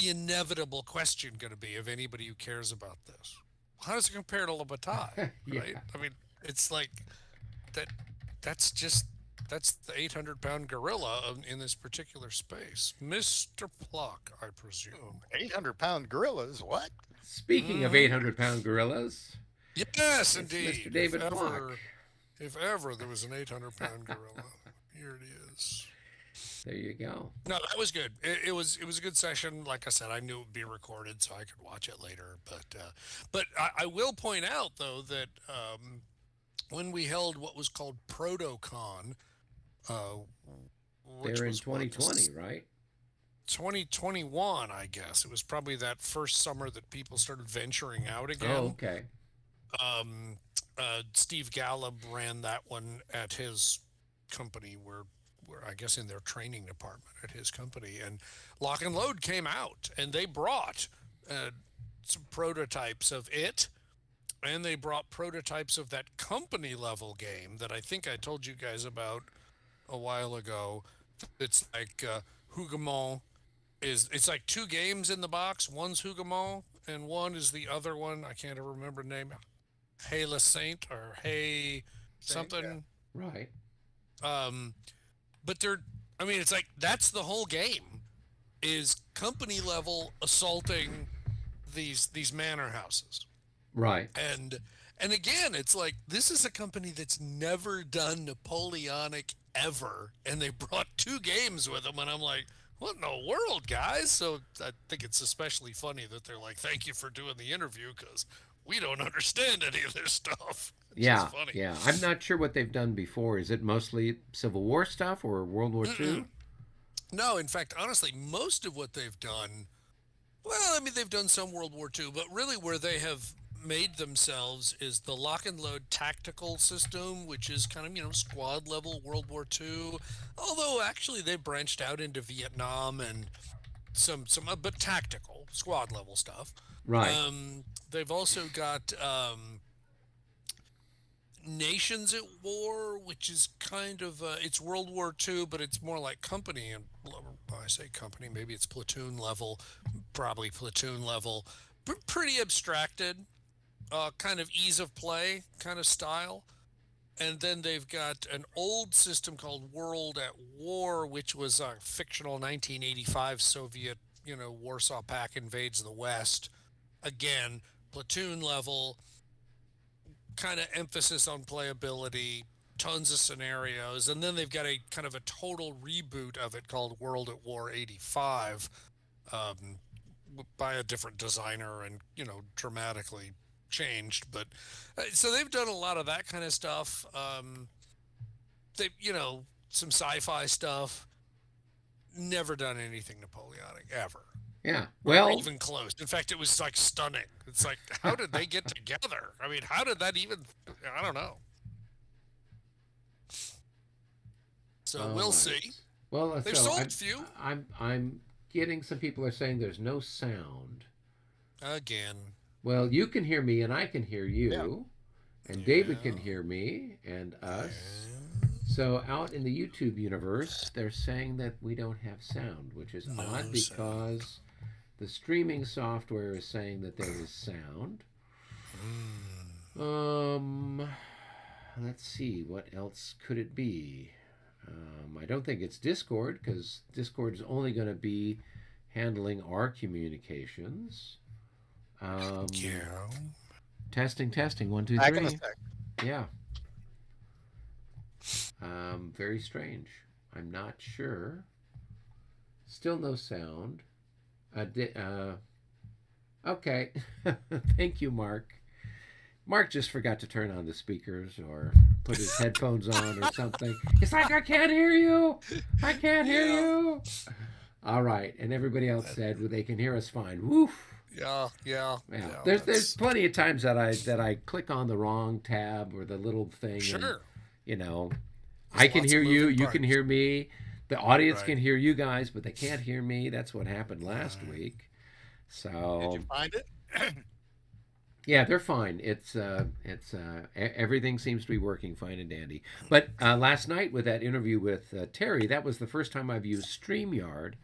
the inevitable question going to be of anybody who cares about this. How does it compare to Lobatai, Yeah. right? I mean, it's like that. That's just that's the 800-pound gorilla in this particular space, Mister Pluck, I presume. 800-pound gorillas? What? Speaking of Hmm. 800-pound gorillas, Yes, it's Mr. indeed. If David Block. ever, if ever there was an 800-pound gorilla, here it is. There you go. No, that was good. It was a good session. Like I said, I knew it would be recorded, so I could watch it later. But I will point out though that when we held what was called ProtoCon, uh, which They're in was what 2020, right? 2021, I guess it was probably that first summer that people started venturing out Oh, again. okay. Um, Steve Gallup ran that one at his company, where I guess in their training department at his company, and Lock and Load came out, and they brought uh, some prototypes of it, and they brought prototypes of that company level game that I think I told you guys about a while ago. It's like Hougamon is it's like two games in the box. One's Hougamon, and one is the other one. I can't ever remember the name. Hey La Saint or Hey Saint, yeah. something. Right. Um, but they're, I mean, it's like that's the whole game is company level assaulting these manor houses. Right. And again, it's like this is a company that's never done Napoleonic ever, and they brought two games with them, and I'm like, what in the world, guys? So I think it's especially funny that they're like, thank you for doing the interview because we don't understand any of this stuff. It's just Yeah. funny. Yeah. I'm not sure what they've done before. Is it mostly Civil War stuff or World War II? No, in fact, honestly, most of what they've done, well, I mean, they've done some World War II, but really where they have made themselves is the lock and load tactical system, which is kind of, squad level World War II. Although actually they branched out into Vietnam and but tactical squad level stuff. Right. They've also got Nations at War, which is kind of it's World War II, but it's more like company. And I say company, maybe it's platoon level, probably platoon level, pretty abstracted, kind of ease of play kind of style. And then they've got an old system called World at War, which was a fictional 1985 Soviet, Warsaw Pact invades the West. Again, platoon level, kind of emphasis on playability, tons of scenarios, and then they've got a kind of a total reboot of it called World at War 85, um, by a different designer and dramatically changed. But so they've done a lot of that kind of stuff. They some sci-fi stuff. Never done anything Napoleonic ever. Yeah. Or Well, even close. In fact, it was like stunning. It's like, how did they get together? I mean, how did that even? I don't know. So all we'll right. see. Well, They've so sold few I'm getting some people are saying there's no sound. again. Well, you can hear me and I can hear Yeah. you, and David can Yeah, hear me and us. yeah. So out in the YouTube universe, they're saying that we don't have sound, which is odd No sound. because the streaming software is saying that there is sound. Hmm. Um, let's see, what else could it be? I don't think it's Discord because Discord is only going to be handling our communications. Um, Yeah. testing, testing, one, two, Back in a three. sec. Yeah, very strange. I'm not sure. Still no sound. Okay. Thank you, Mark. Mark just forgot to turn on the speakers or put his headphones on or something. It's like, I can't hear you. I can't hear Yeah. you. All right. And everybody else That, said, well, they can hear us fine. Woof. yeah. Yeah. Yeah. Yeah. There's That's plenty of times that I click on the wrong tab or the little thing and, sure. you know, There's I can lots hear of you, moving you can parts. hear me. The audience Right. can hear you guys, but they can't hear me. That's what happened last Right. week. Did you So find it? yeah, they're fine. Everything seems to be working fine and dandy. But last night with that interview with Terry, that was the first time I've used StreamYard.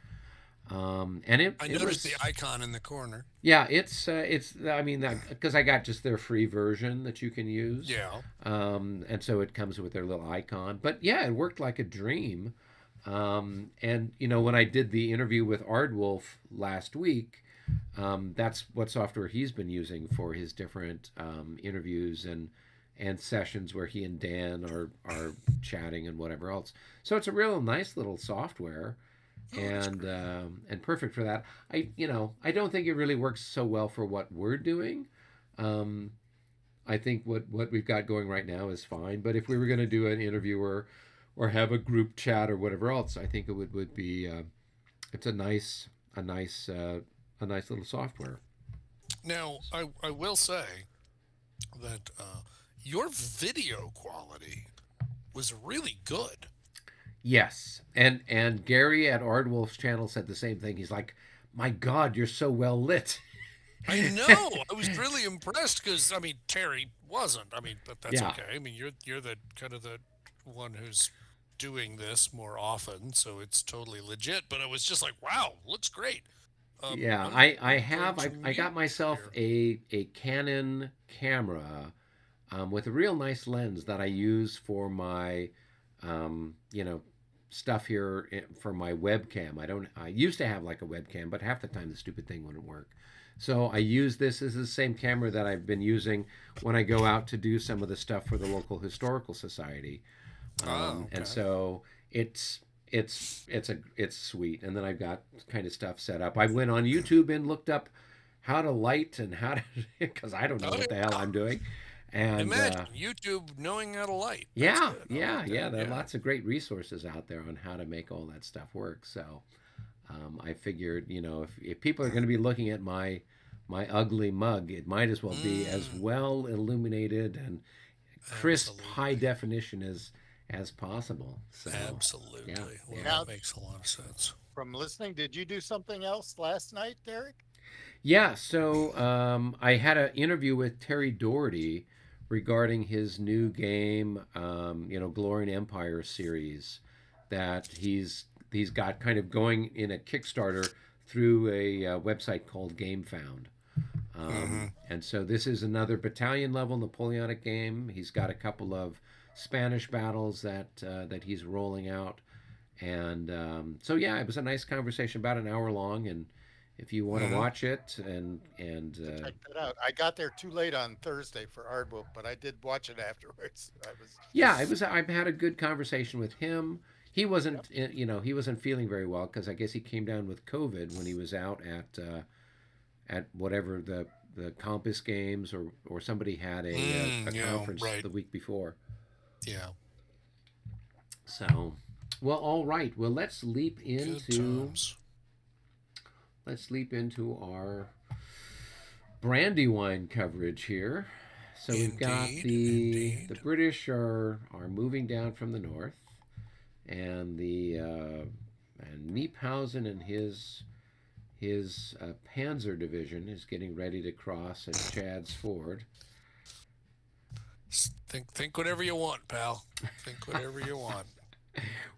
And I it noticed the was, icon in the corner. yeah, it's I mean, because I got just their free version that you can use, Yeah. and so it comes with their little icon. But yeah, it worked like a dream. And when I did the interview with Ardwolf last week, that's what software he's been using for his different interviews and sessions where he and Dan are chatting and whatever else. So it's a real nice little software, Oh, that's great. and perfect for that. I don't think it really works so well for what we're doing. Um, I think what we've got going right now is fine. But if we were going to do an interview or have a group chat or whatever else, I think it would be it's a nice a nice little software. Now, I will say that your video quality was really good. Yes, and Gary at Ardwolf's channel said the same thing. He's like, "My God, you're so well lit." I know. I was really impressed because I mean Terry wasn't. I mean, but that's Yeah, okay. I mean, you're the kind of the one who's doing this more often, so it's totally legit. But I was just like, wow, looks great. yeah. I'm I going have to I mute got myself here. a Canon camera with a real nice lens that I use for my you know stuff here for my webcam. I used to have like a webcam, but half the time the stupid thing wouldn't work. So I use this as the same camera that I've been using when I go out to do some of the stuff for the local historical society. Ah, And okay. so it's sweet. And then I've got kind of stuff set up. I went on YouTube and looked up how to light and how to because I don't know Oh what the hell yeah. I'm doing. And Imagine YouTube knowing how to light. That's yeah, good. I yeah, like that. yeah. There are Yeah. lots of great resources out there on how to make all that stuff work. So I figured, if people are going to be looking at my ugly mug, it might as well be as Mm, well illuminated and crisp, high absolutely. definition as possible. So, yeah, Absolutely. Well, yeah, Now, that makes a lot of sense. from listening, did you do something else last night, Derek? yeah. So I had an interview with Terry Doherty regarding his new game, Glory and Empire series that he's got kind of going in a Kickstarter through a website called GameFound. Hmm. And so this is another battalion level Napoleonic game. He's got a couple of Spanish battles that he's rolling out, and so yeah, it was a nice conversation, about an hour long. And if you want to Hmm. watch it, and To check that out. I got there too late on Thursday for Ardwolf, but I did watch it afterwards. I was, yeah, it was. I've had a good conversation with him. He yep. wasn't, he wasn't feeling very well because I guess he came down with COVID when he was out at whatever the Compass Games, or somebody had a Yeah, conference right. the week before. Yeah. So, well, all right. Well, Good times. let's leap into our Brandywine coverage here. So we've got Indeed. the Indeed. British are moving down from the north, and the and Niephausen and his Panzer division is getting ready to cross at Chad's Ford. Think whatever you want, pal. Think whatever you want.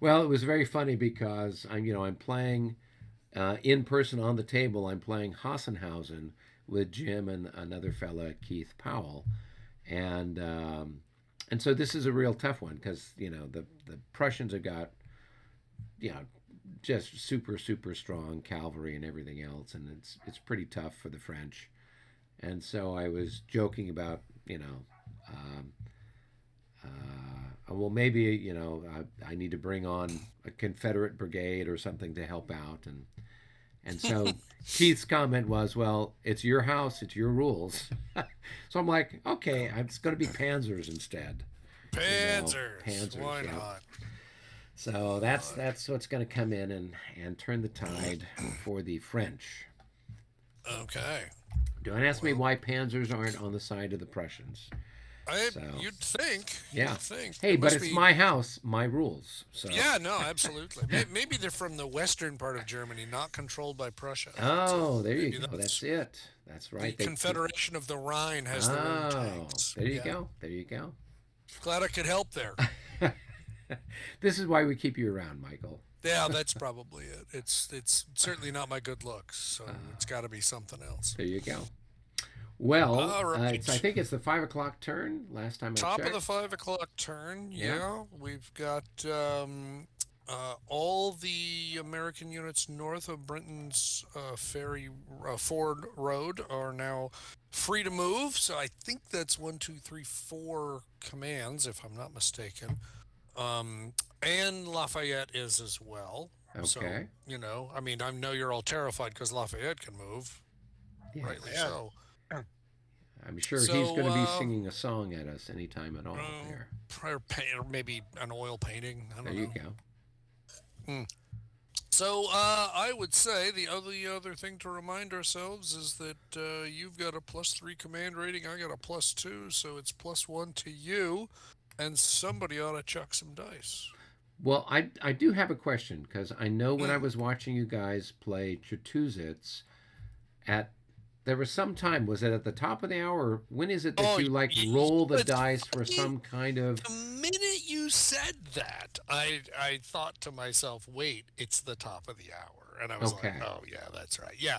Well, it was very funny because I'm playing in person on the table. I'm playing Hassenhausen with Jim and another fella, Keith Powell, and and so this is a real tough one because the Prussians have got you know just super strong cavalry and everything else, and it's pretty tough for the French. And so I was joking about um, well, maybe I need to bring on a Confederate brigade or something to help out. And so Keith's comment was, "Well, it's your house, it's your rules." So I'm like, "Okay, it's going to be Panzers instead." Panzers. Panzers. Why Yeah. not? So Why that's not? that's what's going to come in and turn the tide for the French. Okay. Don't ask me Well, why Panzers aren't on the side of the Prussians. I So you'd think yeah. Hey, there but must it's be. my house, my rules. So Yeah, no, absolutely. Maybe they're from the western part of Germany, not controlled by Prussia. That's it. oh, there you Maybe go. that's That's it. That's the right. Confederation of the Rhine has their own Oh, tanks. there you Yeah. go. There you go. Glad I could help there. This is why we keep you around, Michael. Yeah, that's probably it. It's certainly not my good looks, so it's got to be something else. There you go. Well, All it's I right. think it's the 5 o'clock turn. Last time I Top of the checked. 5 o'clock turn. Yeah. Yeah, we've got all the American units north of Brenton's Ferry Ford Road are now free to move. So I think that's one, two, three, four commands, if I'm not mistaken. Um, and Lafayette is as well. So, Okay. I mean, I know you're all terrified because Lafayette can move, rightly Yes. Yeah. so. I'm sure he's going So, to be singing a song at us anytime at all there. or maybe an oil painting. I There don't you know. go. Hmm. So, I would say the other thing to remind ourselves is that you've got a +3 command rating. I got a +2, so it's +1 to you, and somebody ought to chuck some dice. Well, I do have a question because I know when I Mm. was watching you guys play Chatuzits at there was some time, was it at the top of the hour? Or when is it that Oh, you like roll the it's dice for funny. some kind of The minute you said that, I thought to myself, wait, it's the top of the hour. And I was like, okay. oh yeah, that's right. Yeah,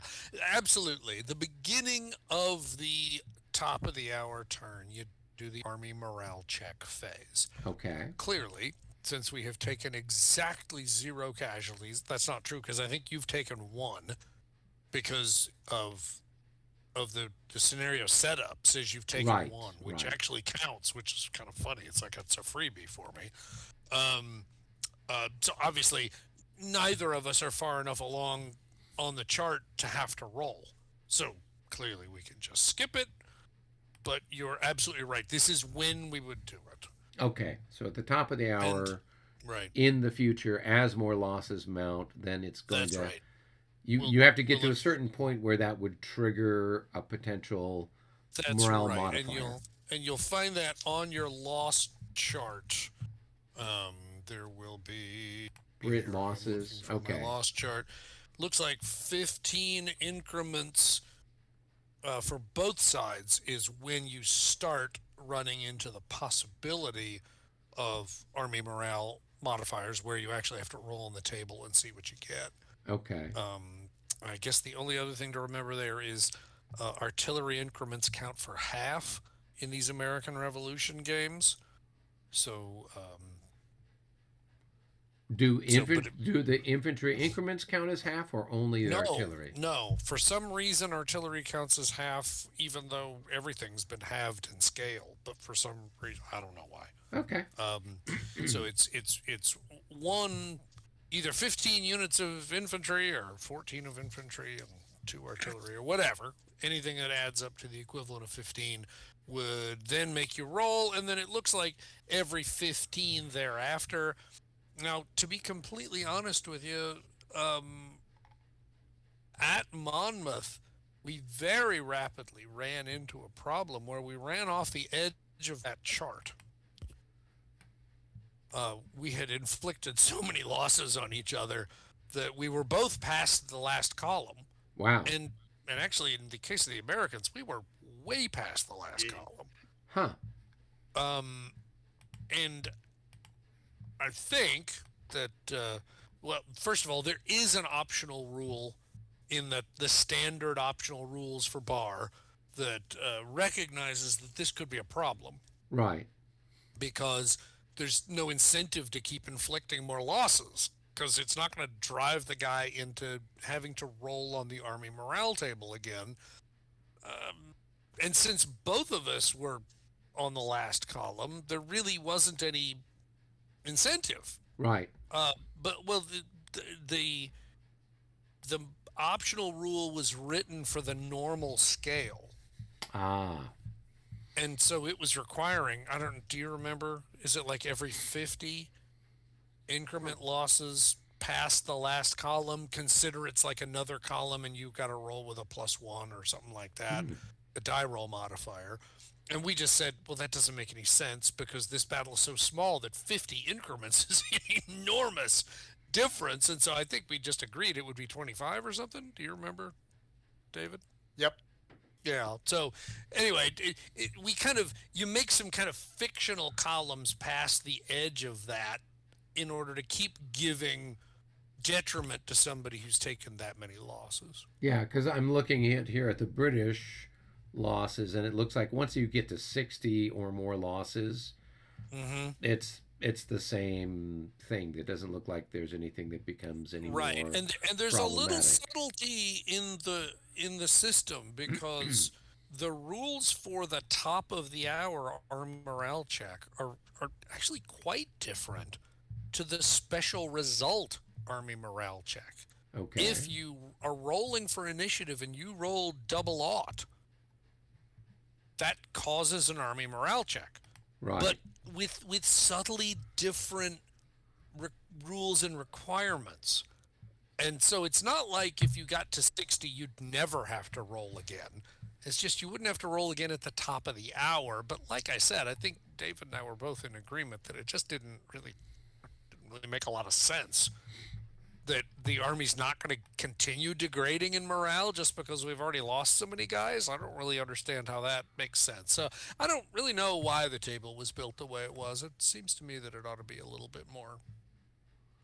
absolutely. The beginning of the top of the hour turn, you do the army morale check phase. Okay. Clearly, since we have taken exactly zero casualties, that's not true because I think you've taken one because of the scenario setup says you've taken Right. one, which Right. actually counts, which is kind of funny. It's like it's a freebie for me. Um, so obviously, neither of us are far enough along on the chart to have to roll. So clearly, we can just skip it. But you're absolutely right. This is when we would do it. Okay. So at the top of the And hour right, in the future as more losses mount, then it's going that's to right. you We'll you have to get we'll to a certain point where that would trigger a potential that's morale right, and modifier. you'll find that on your loss chart. Um, there will be Brit here. I'm looking losses. for my Okay. loss chart. Looks like 15 increments for both sides is when you start running into the possibility of army morale modifiers, where you actually have to roll on the table and see what you get. Okay. I guess the only other thing to remember there is artillery increments count for half in these American Revolution games. So, but Do the infantry increments count as half or only the no, artillery? no. For some reason, artillery counts as half, even though everything's been halved in scale. But for some reason, I don't know why. Okay. So it's one, either 15 units of infantry or 14 of infantry and two artillery or whatever. Anything that adds up to the equivalent of 15 would then make you roll, and then it looks like every 15 thereafter. Now, to be completely honest with you, um, at Monmouth, we very rapidly ran into a problem where we ran off the edge of that chart. We had inflicted so many losses on each other that we were both past the last column, Wow. and and actually, in the case of the Americans, we were way past the last Ye- column. Huh. Um, and I think that well, first of all, there is an optional rule in the standard optional rules for bar that recognizes that this could be a problem Right. because there's no incentive to keep inflicting more losses because it's not going to drive the guy into having to roll on the army morale table again. And since both of us were on the last column, there really wasn't any incentive. Right. But well, the the optional rule was written for the normal scale, Ah. and so it was requiring. I don't. Do you remember? Is it like every 50 increment losses past the last column? Consider it's like another column, and you've got to roll with a +1 or something like that, Hmm. a die roll modifier. And we just said, well, that doesn't make any sense because this battle is so small that 50 increments is an enormous difference. And so I think we just agreed it would be 25 or something. Do you remember, David? Yep. Yeah. So anyway, we kind of, you make some kind of fictional columns past the edge of that in order to keep giving detriment to somebody who's taken that many losses. Yeah, because I'm looking at here at the British losses, and it looks like once you get to 60 or more losses, Hmm. it's the same thing. It doesn't look like there's anything that becomes any Right, more and there's a little problematic. subtlety in the system because the rules for the top of the hour army morale check are actually quite different to the special result army morale check. Okay, If you are rolling for initiative and you roll double aught, that causes an army morale check. But right, with subtly different re- rules and requirements. And so it's not like if you got to 60, you'd never have to roll again. It's just you wouldn't have to roll again at the top of the hour. But like I said, I think David and I were both in agreement that it just didn't really make a lot of sense that the army's not going to continue degrading in morale just because we've already lost so many guys. I don't really understand how that makes sense. So I don't really know why the table was built the way it was. It seems to me that it ought to be a little bit more.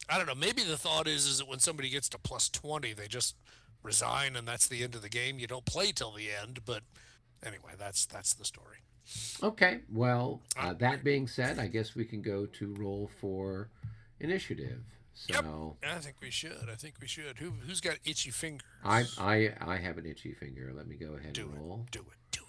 I don't know. Maybe the thought is that when somebody gets to plus 20, they just resign and that's the end of the game. You don't play till the end. But anyway, that's the story. okay. Well, Uh, that being said, I guess we can go to roll for initiative. yep. So I think we should. I think we should. Who's got itchy I fingers? I I have an itchy finger. Let me go ahead Do and it. roll Do it. Do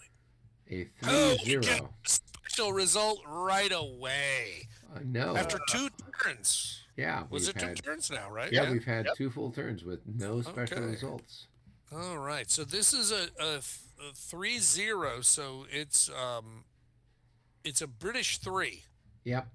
it. a three Oh, we get zero. a special result right away No, after two turns. yeah, Was we've it two had turns now, right? yeah Yeah. we've had Yep. two full turns with no special Okay. results. All right. So this is a 3-0. So it's a British three. Yep.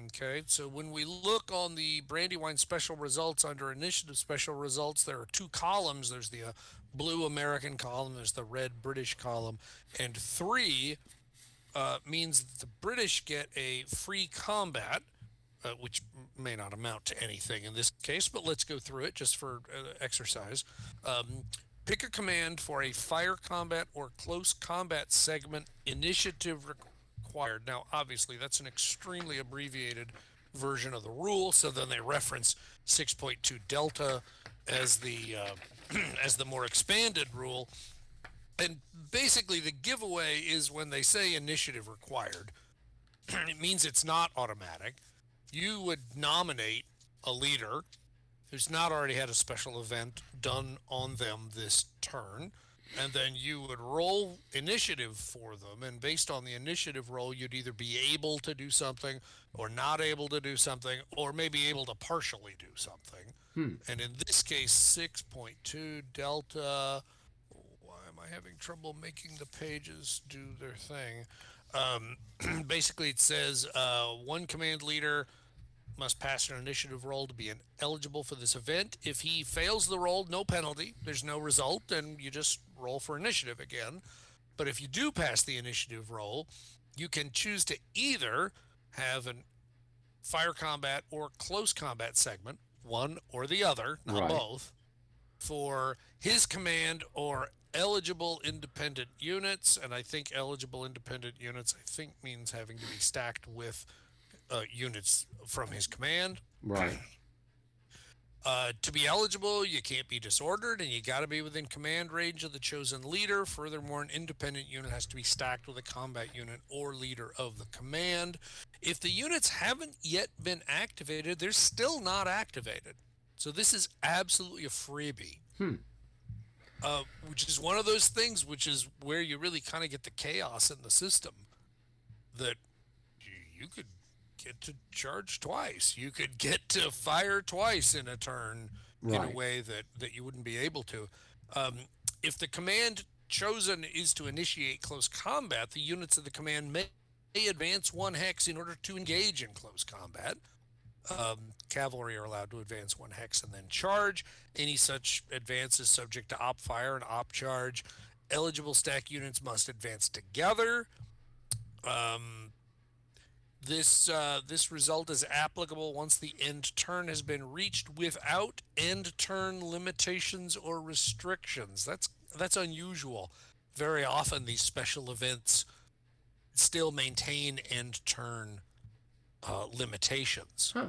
Okay, so when we look on the Brandywine special results under initiative special results, there are two columns. There's the blue American column, there's the red British column, and three means the British get a free combat, which may not amount to anything in this case, but let's go through it just for exercise. Um, Pick a command for a fire combat or close combat segment initiative required. Now, obviously, that's an extremely abbreviated version of the rule, so then they reference 6.2 Delta as as the more expanded rule. And basically, the giveaway is when they say initiative required, it means it's not automatic. You would nominate a leader who's not already had a special event done on them this turn, and then you would roll initiative for them. And based on the initiative roll, you'd either be able to do something or not able to do something, or maybe able to partially do something. Hmm. And in this case, 6.2 Delta. Why am I having trouble making the pages do their thing? Basically, it says one command leader must pass an initiative roll to be eligible for this event. If he fails the roll, no penalty. There's no result, and you just roll for initiative again. But if you do pass the initiative roll, you can choose to either have a fire combat or close combat segment, one or the other, not Right. both, for his command or eligible independent units. And I think eligible independent units, I think, means having to be stacked with units from his command. Right. To be eligible, you can't be disordered and you got to be within command range of the chosen leader. Furthermore, an independent unit has to be stacked with a combat unit or leader of the command. If the units haven't yet been activated, they're still not activated. So this is absolutely a freebie. Hmm. Which is one of those things which is where you really kind of get the chaos in the system that you could get to charge twice. You could get to fire twice in a turn in a Right. way that you wouldn't be able to. Um, if the command chosen is to initiate close combat, the units of the command may advance one hex in order to engage in close combat. Cavalry are allowed to advance one hex and then charge. Any such advance is subject to op fire and op charge. Eligible stack units must advance together. Um, this result is applicable once the end turn has been reached without end turn limitations or restrictions. That's unusual. Very often these special events still maintain end turn limitations. Huh.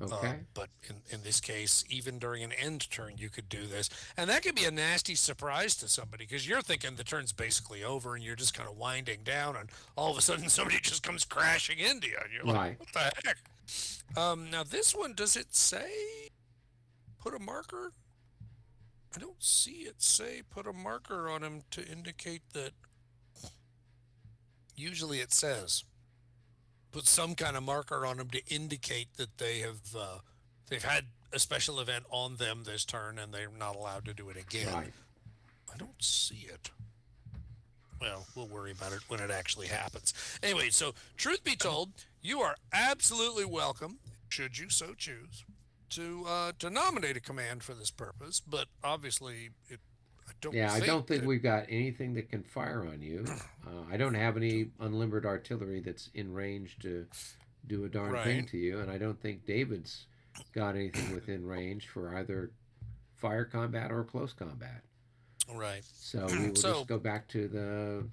Okay. But in this case, even during an end turn, you could do this. And that could be a nasty surprise to somebody because you're thinking the turn's basically over and you're just kind of winding down, and all of a sudden somebody just comes crashing into you. And you're like, Right. what the heck? Now, this one, does it say put a marker? I don't see it say put a marker on him to indicate that. Usually it says put some kind of marker on them to indicate that they've had a special event on them this turn and they're not allowed to do it again. Right. I don't see it. Well, we'll worry about it when it actually happens. Anyway, so truth be told, you are absolutely welcome, should you so choose, to nominate a command for this purpose. But obviously, I don't Yeah, I think don't think that. we've got anything that can fire on you. I don't have any unlimbered artillery that's in range to do a darn thing Right, to you, and I don't think David's got anything within range for either fire combat or close combat. right. So we will just So go back to the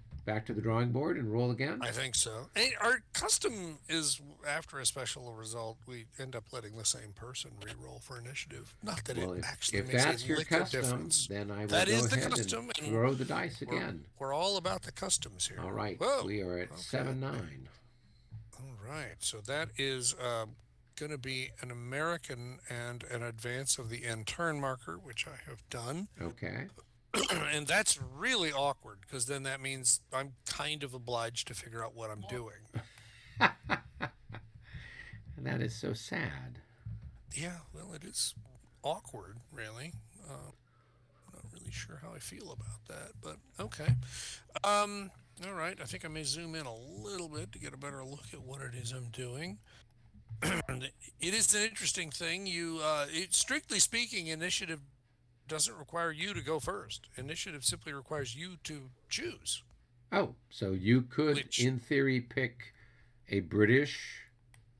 drawing board and roll again. I think so. And our custom is after a special result, we end up letting the same person re-roll for initiative. Not that it Well, actually if makes a that's your lick of custom, difference. then I will That go is the ahead and custom, and throw the dice we're again. we're all about the customs here. All right, Whoa. we are at Okay. 7-9. All right. So that is going to be an American and an advance of the end turn marker, which I have done. Okay. And that's really awkward because then that means I'm kind of obliged to figure out what I'm doing. And that is so sad. Yeah, well, it is awkward, really. Not really sure how I feel about that, but okay. All right, I think I may zoom in a little bit to get a better look at what it is I'm doing. It is an interesting thing. Strictly speaking, initiative doesn't require you to go first. Initiative simply requires you to choose, Oh, so you could, which in theory, pick a British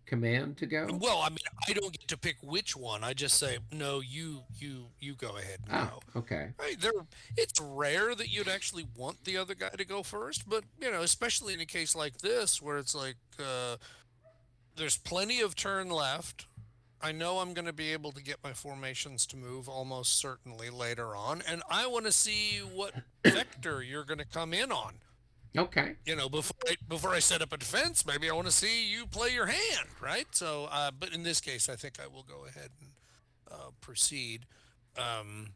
command to go? well, I mean, I don't get to pick which one. I just say, no, you go ahead and Ah, go. okay. Right, it's rare that you'd actually want the other guy to go first, but especially in a case like this where it's like there's plenty of turn left. I know I'm going to be able to get my formations to move almost certainly later on, and I want to see what vector you're going to come in on. Okay. Before I set up a defense, maybe I want to see you play your hand, right? So, but in this case, I think I will go ahead and proceed. Um,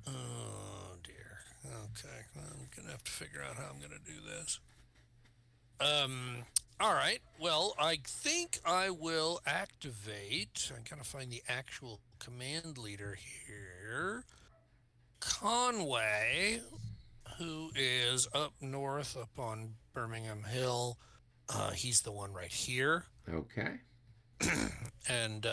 oh dear. Okay, I'm gonna have to figure out how I'm gonna do this. Um, all right. Well, I think I will activate. I gotta find the actual command leader here. Conway, who is up north, up on Birmingham Hill. He's the one right here, Okay. and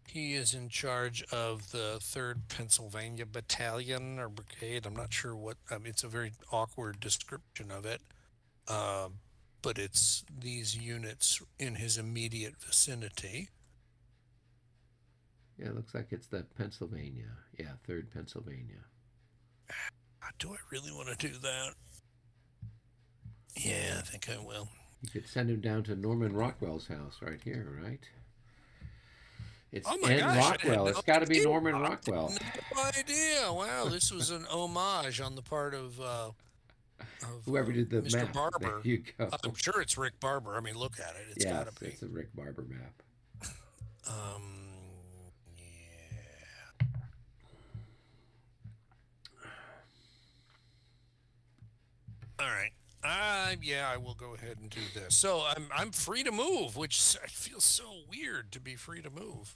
he is in charge of the Third Pennsylvania Battalion or Brigade. I'm not sure what. It's a very awkward description of it, uh, but it's these units in his immediate vicinity. Yeah, it looks like it's the Pennsylvania. Yeah, 3rd Pennsylvania. Do I really want to do that? Yeah, I think I will. You could send him down to Norman Rockwell's house right here, right? It's Oh my N. gosh, I had Rockwell. no It's got to be idea. Norman I Rockwell. had no idea. Wow, this was an homage on the part of Whoever did the Mr. map. There Barber. you go. I'm sure it's Rick Barber. I mean, look at it. It's got Yes, to be. it's a Rick Barber map. Yeah. All right. Yeah, I will go ahead and do this. So I'm free to move, which feels so weird to be free to move.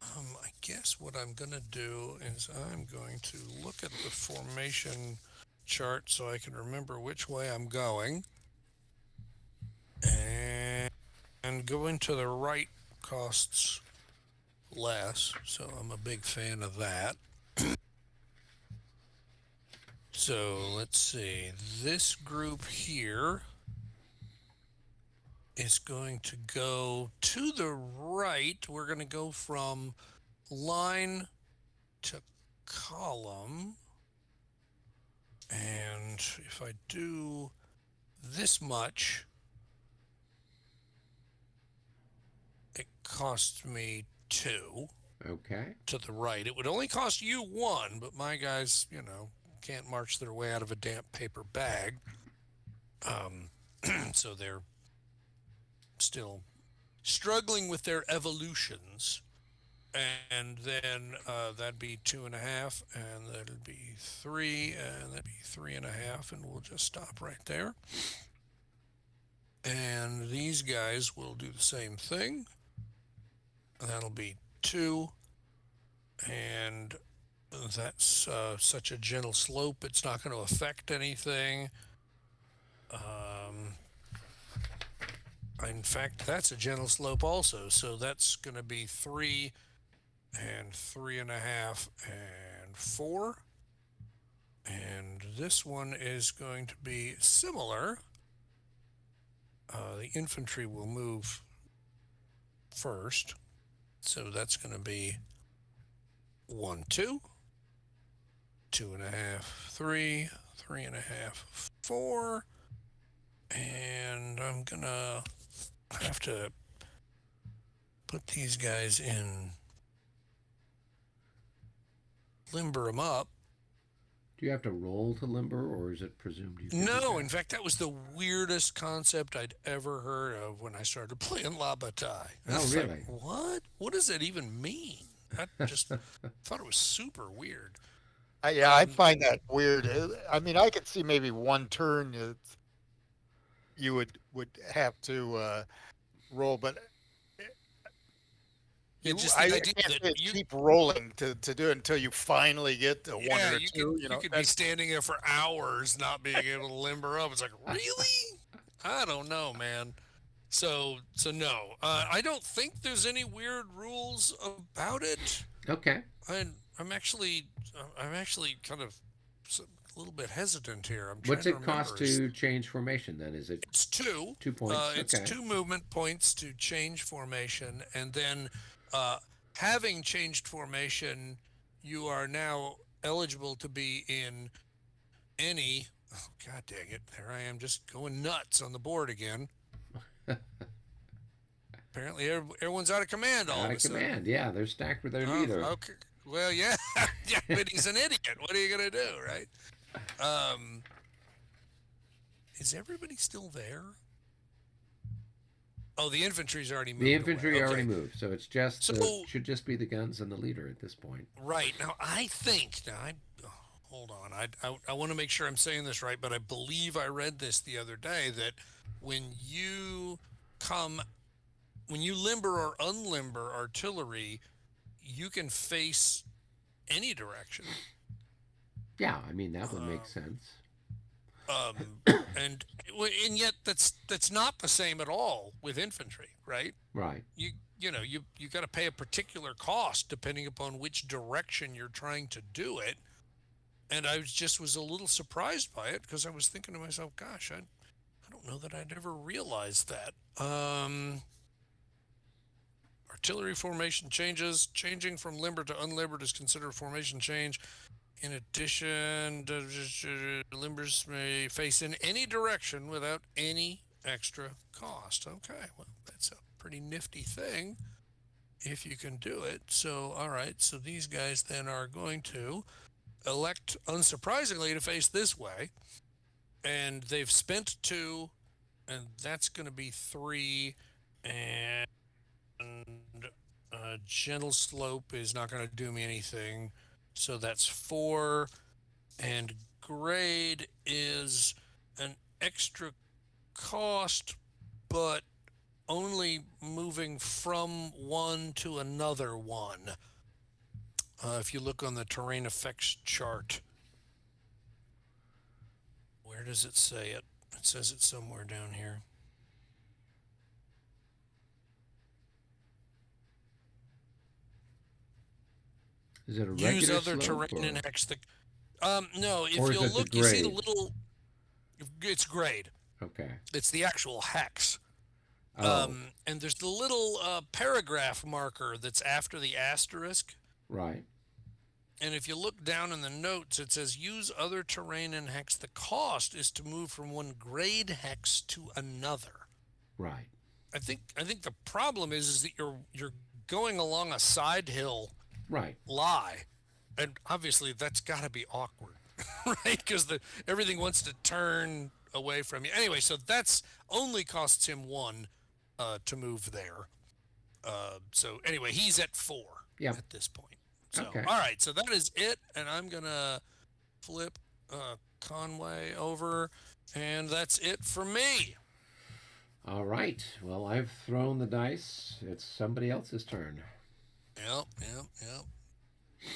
I guess what I'm gonna do is I'm going to look at the formation chart so I can remember which way I'm going, and going to the right costs less. So I'm a big fan of that. So let's see. This group here is going to go to the right. We're going to go from line to column. And if I do this much, it cost me two Okay. to the right. It would only cost you one, but my guys, can't march their way out of a damp paper bag. Um, so they're still struggling with their evolutions. And then that'd be two and a half, and that'd be three, and that'd be three and a half, and we'll just stop right there. And these guys will do the same thing. That'll be two, and that's such a gentle slope, it's not going to affect anything. Um, in fact, that's a gentle slope also, so that's going to be three and three and a half and four. And this one is going to be similar. The infantry will move first, so that's going to be one, two, two and a half, three, three and a half, four, and I'm gonna have to put these guys in, limber them up. Do you have to roll to limber, or is it presumed you can do No, that? in fact, that was the weirdest concept I'd ever heard of when I started playing La Bataille. Oh, It's like, really? what? What does that even mean? I just thought it was super weird. Yeah, I Um, find that weird. I mean, I could see maybe one turn you would have to roll, but it's you just I the idea can't that say you, keep rolling to do it until you finally get to one yeah, or you could two. You you know, could be that's standing there for hours not being able to limber up. It's like, really? I don't know, man. So no, I don't think there's any weird rules about it. Okay. I, I'm actually kind of a little bit hesitant here. I'm What's trying to it cost remember. Is to change formation then? Is it it's two? 2 points? It's Okay. two movement points to change formation, and then uh, having changed formation, you are now eligible to be in any. Oh, God dang it! There I am, just going nuts on the board again. Apparently, everyone's out of command all Out of a of sudden. command. Yeah, they're stacked with their Oh, leader. okay. Well, yeah, yeah, but he's an idiot. What are you gonna do, right? Um, is everybody still there? Oh, the infantry's already The moved away. infantry already Okay, moved, so it's just the so should just be the guns and the leader at this point. right now, I think now I oh, hold on. I want to make sure I'm saying this right, but I believe I read this the other day that when you come when you limber or unlimber artillery, you can face any direction. Yeah, I mean that would make Um, sense. um, and and yet that's not the same at all with infantry, right? Right. You got to pay a particular cost depending upon which direction you're trying to do it. And I was a little surprised by it because I was thinking to myself, gosh, I don't know that I'd ever realized that. Artillery formation changes. Changing from limber to unlimbered is considered a formation change. In addition, limbers may face in any direction without any extra cost. Okay, well, that's a pretty nifty thing if you can do it. So, all right, so these guys then are going to elect, unsurprisingly, to face this way. And they've spent two, and that's going to be three. And gentle slope is not going to do me anything. So that's four. And grade is an extra cost, but only moving from one to another one. If you look on the terrain effects chart, where does it say it? It says it somewhere down here. Is it a Use regular other slope terrain and hex the. No, if or is you'll it the look, you see the grade? little. It's grade. Okay. It's the actual hex. Oh, And there's the little paragraph marker that's after the asterisk. right. And if you look down in the notes, it says use other terrain in hex. The cost is to move from one grade hex to another. Right. I think the problem is that you're going along a side hill Right. lie, and obviously that's got to be awkward, right? Because the everything wants to turn away from you anyway. So that's only costs him one to move there. So anyway, he's at four Yep. at this point. So Okay. all right, so that is it, and I'm gonna flip Conway over, and that's it for me. All right. Well, I've thrown the dice. It's somebody else's turn. Yep, yep, yep.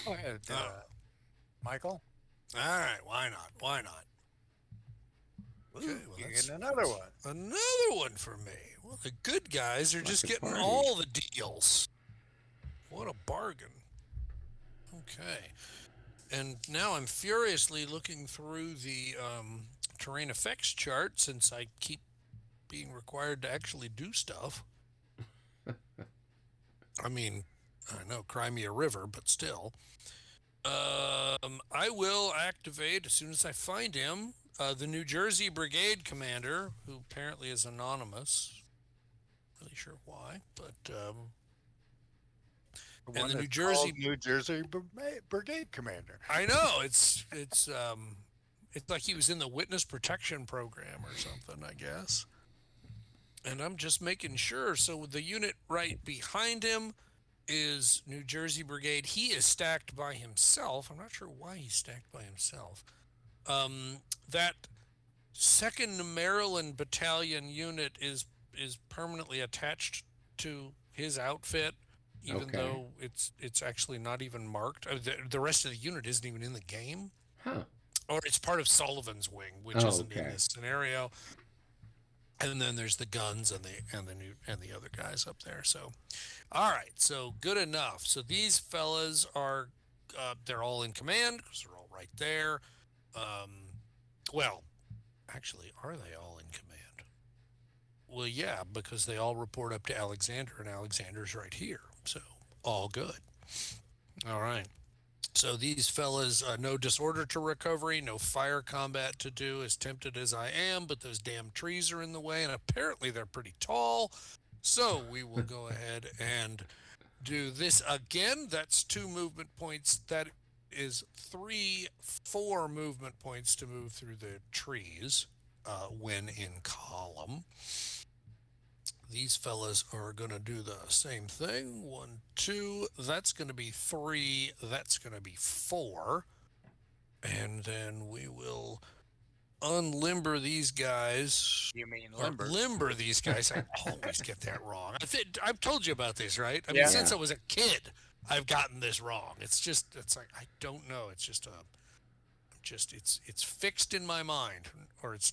Go ahead, Oh, Michael. all right, why not? Why not? Okay, Ooh, well you're that's getting another one. another one for me. Well, the good guys are Like just a getting party. all the deals. What a bargain. Okay. And now I'm furiously looking through the terrain effects chart since I keep being required to actually do stuff. I mean, I know, cry me a river, but still. I will activate as soon as I find him. The New Jersey Brigade commander, who apparently is anonymous. Really sure why, but The and one the New that's called Jersey. New Jersey Brigade Commander. I know it's like he was in the witness protection program or something, I guess. And I'm just making sure. So the unit right behind him is New Jersey Brigade. He is stacked by himself. I'm not sure why he's stacked by himself. That second Maryland Battalion unit is permanently attached to his outfit, even Okay. though it's actually not even marked. The rest of the unit isn't even in the game, Huh. or it's part of Sullivan's wing, which Oh, isn't in okay. this scenario. And then there's the guns and the other guys up there. So, all right, so good enough. So these fellas are they're all in command because they're all right there. Um, well, actually, are they all in command? Well, yeah, because they all report up to Alexander, and Alexander's right here. So all good. All right. So these fellas, no disorder to recovery, no fire combat to do, as tempted as I am, but those damn trees are in the way, and apparently they're pretty tall. So we will go ahead and do this again. That's 2 movement points. That is 4 movement points to move through the trees when in column. These fellas are going to do the same thing. 1, 2. That's going to be 3. That's going to be 4. And then we will unlimber these guys, You mean or limber? limber these guys. I always get that wrong. I've told you about this, right? I mean, Yeah. since Yeah. I was a kid, I've gotten this wrong. It's like I don't know. It's just it's fixed in my mind, or it,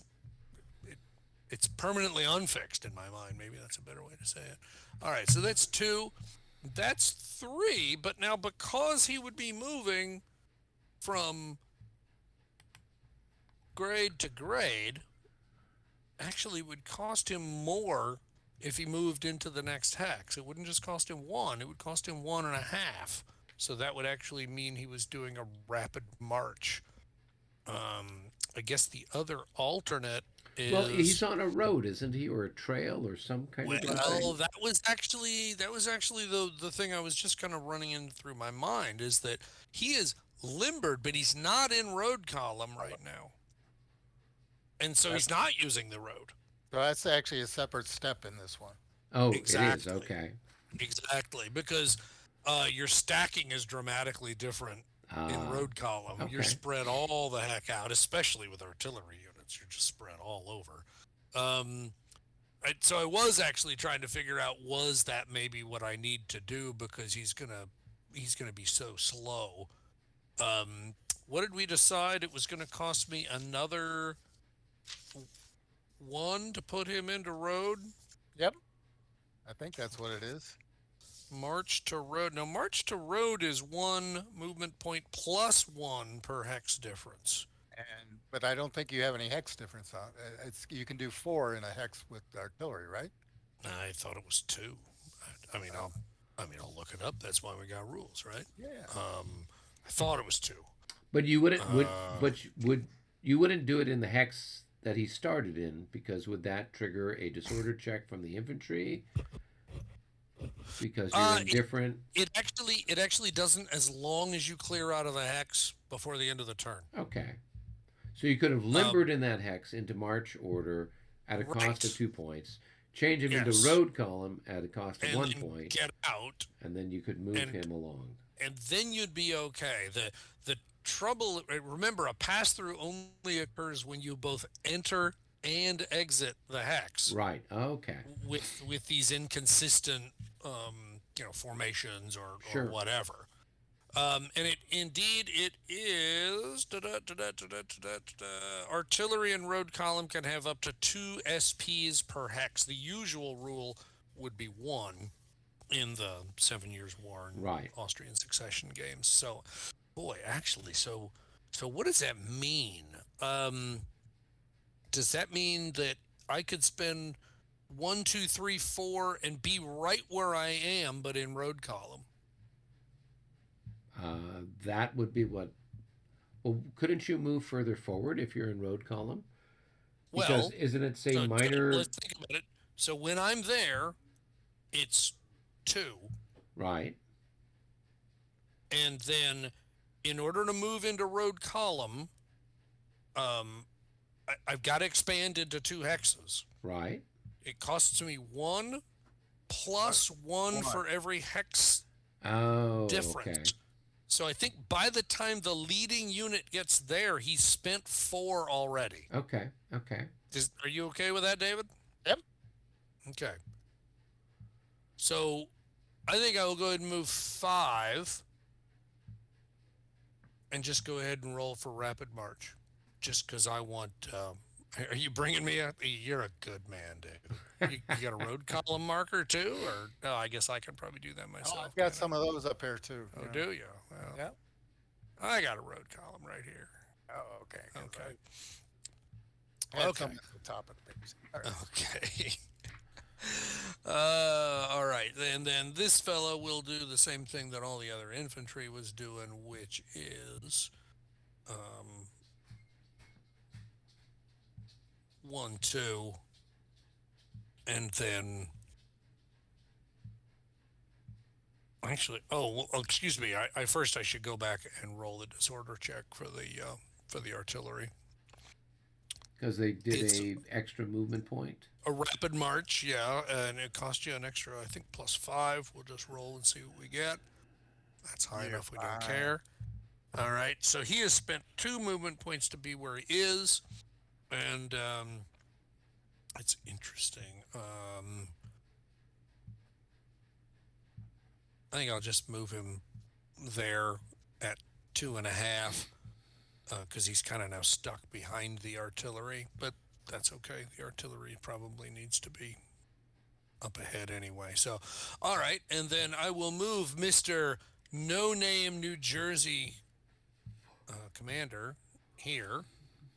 it's permanently unfixed in my mind. Maybe that's a better way to say it. All right, so that's 2. That's 3. But now because he would be moving from grade to grade, actually would cost him more if he moved into the next hex. It wouldn't just cost him 1, it would cost him 1.5. So that would actually mean he was doing a rapid march. I guess the other alternate Well, he's is, on a road, isn't he, or a trail, or some kind of a well, thing? that was actually the thing I was just kind of running in through my mind, is that he is limbered, but he's not in road column right now, and so That's, he's not using the road. so that's actually a separate step in this one. Oh, it is. Exactly. Okay. Exactly, because your stacking is dramatically different in Uh, road column. You're okay. spread all the heck out, especially with artillery units. You're just spread all over. Um, so I was actually trying to figure out, was that maybe what I need to do, because he's gonna be so slow. Um, what did we decide? It was going to cost me another 1 to put him into road. Yep. I think that's what it is. March to road. Now, march to road is 1 movement point plus 1 per hex difference. But I don't think you have any hex difference on it's. You can do 4 in a hex with artillery, right? I thought it was 2. I mean, Oh, I'll look it up. That's why we got rules, right? yeah. Um, I thought it was 2. But you wouldn't would Uh, but you wouldn't do it in the hex that he started in, because would that trigger a disorder check from the infantry because you're it indifferent? it actually doesn't, as long as you clear out of the hex before the end of the turn. Okay. So you could have Um, limbered in that hex into march order at a cost of right. 2 points, change him into Yes. road column at a cost of And one then point, get out, and then you could move and him along. then you'd be okay. The trouble, remember, a pass through only occurs when you both enter and exit the hex Right. Okay. with these inconsistent formations or Sure. whatever. And it is artillery and road column can have up to 2 SPs per hex. The usual rule would be 1 in the 7 Years' War and Right. Austrian succession games. So, boy, actually, so what does that mean? Does that mean that I could spend 1, 2, 3, 4 and be right where I am, but in road column? That would be what. Well, couldn't you move further forward if you're in road column? Because Well, isn't it say so minor? let's think about it. So when I'm there, it's 2, Right. and then in order to move into road column, um, I've got to expand into 2 hexes. Right. It costs me 1 plus 1 One. for every hex Oh. Okay. difference. So I think by the time the leading unit gets there, he's spent 4 already. Okay. Okay. Are you okay with that, David? Yep. Okay. So I think I will go ahead and move 5 and just go ahead and roll for rapid march. Just because I want. Are you bringing me up? You're a good man, David. You got a road column marker too? Or no, I guess I could probably do that Oh, myself. I've got some of those up here too. Oh, Yeah. do you? Well, Yeah. I got a road column right here. Oh, okay. 'Cause Okay. I had Okay. some at the top of the page. All right. Okay. All right. And then this fellow will do the same thing that all the other infantry was doing, which is 1, 2, and then actually, excuse me. I first I should go back and roll the disorder check for the artillery. Because they did It's a extra movement point. a rapid march, yeah, and it cost you an extra, I think, +5. We'll just roll and see what we get. That's high Yeah, enough. We don't fine. care. All right. So he has spent 2 movement points to be where he is, and it's interesting. I think I'll just move him there at 2.5 because he's kind of now stuck behind the artillery, but that's okay. The artillery probably needs to be up ahead anyway. So, all right, and then I will move Mr. No Name New Jersey commander here,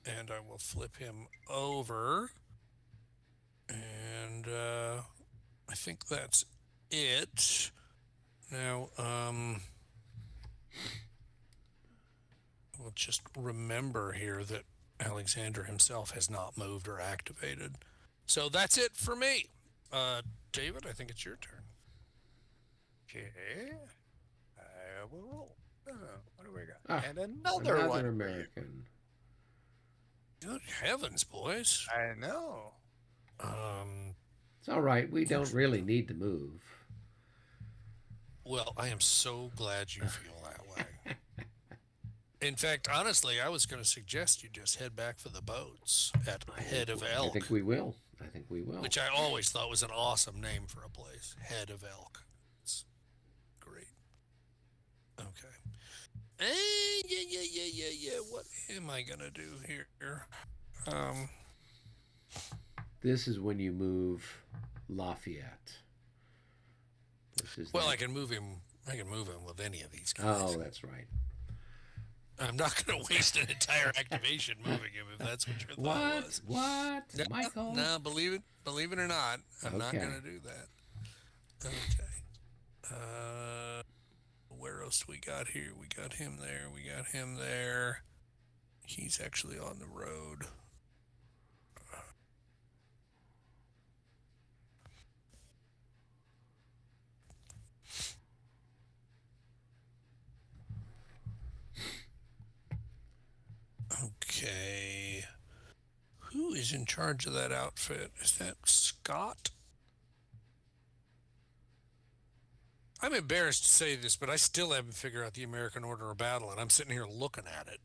and I will flip him over, and I think that's it. Now, we'll just remember here that Alexander himself has not moved or activated. So that's it for me. David, I think it's your turn. Okay. I will roll. What do we got? Ah, And another one. for you. American. Good heavens, boys. I know. It's all right. We don't really need to move. Well, I am so glad you feel that way. In fact, honestly, I was going to suggest you just head back for the boats at Head of I Elk, think we will. I think we will. which I always thought was an awesome name for a place. Head of Elk. It's great. Okay. Yeah. What am I going to do here? This is when you move Lafayette. This is Well, the- I can move him. I can move him with any of these guys. Oh, that's right. I'm not going to waste an entire activation moving him if that's what your thought was. What? No, Michael? no, believe it or not, I'm not Okay. going to do that. Okay. where else we got here? We got him there. We got him there. He's actually on the road. Okay. Who is in charge of that outfit? Is that Scott? I'm embarrassed to say this, but I still haven't figured out the American Order of Battle, and I'm sitting here looking at it.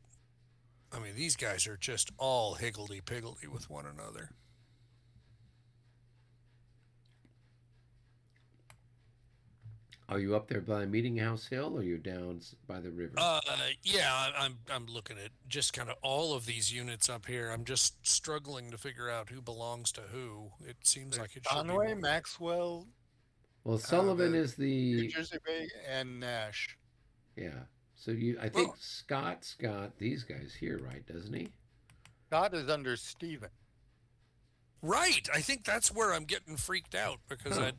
I mean, these guys are just all higgledy-piggledy with one another. Are you up there by Meeting House Hill, or you're down by the river? Yeah, I'm looking at just kind of all of these units up here. I'm just struggling to figure out who belongs to who. It seems There's like it should be Conway, more. Maxwell, Well, Sullivan the is New the Jersey Bay, and Nash. yeah. So you, I think Well, Scott's got these guys here, right? Doesn't he? Scott is under Stephen. right. I think that's where I'm getting freaked out because Huh.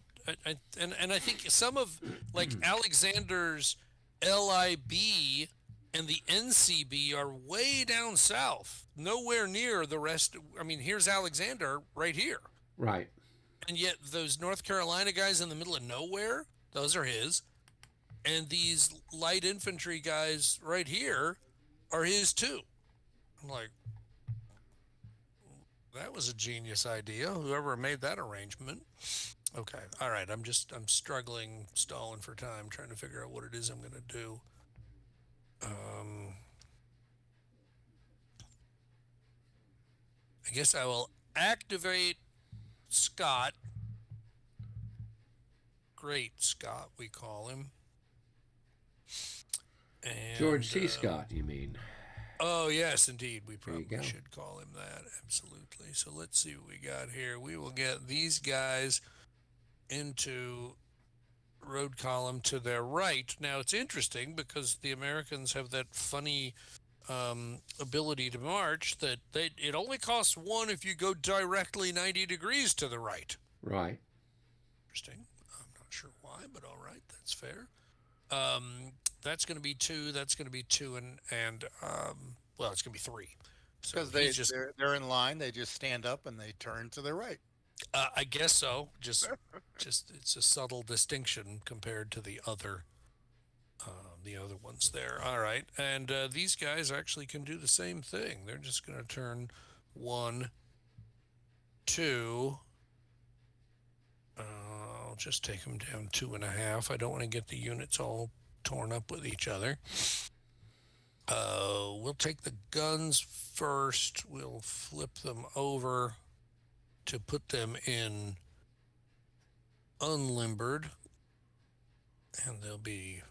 and I think some of like Alexander's LIB and the NCB are way down south, nowhere near the rest. I mean, here's Alexander right here. Right. And yet those North Carolina guys in the middle of nowhere, those are his. And these light infantry guys right here are his too. I'm like, that was a genius idea. Whoever made that arrangement. Okay. All right. I'm struggling, stalling for time, trying to figure out what it is I'm going to do. I guess I will activate Scott. Great Scott, we call him. And George C. Scott, you mean? oh yes, indeed, we There you probably go. should call him that. Absolutely. So let's see what we got here. We will get these guys into road column to their right. Now it's interesting because the Americans have that funny ability to march that it only costs one if you go directly 90 degrees to the right. Right. Interesting. I'm not sure why, but all right, that's fair. That's going to be two. That's going to be two, and well, it's going to be three. So Because he's just, they're in line, they just stand up and they turn to their right. I guess so. Just it's a subtle distinction compared to the other ones there. All right, and these guys actually can do the same thing. They're just going to turn one, two. I'll just take them down 2.5. I don't want to get the units all torn up with each other. We'll take the guns first. We'll flip them over to put them in unlimbered, and they'll be.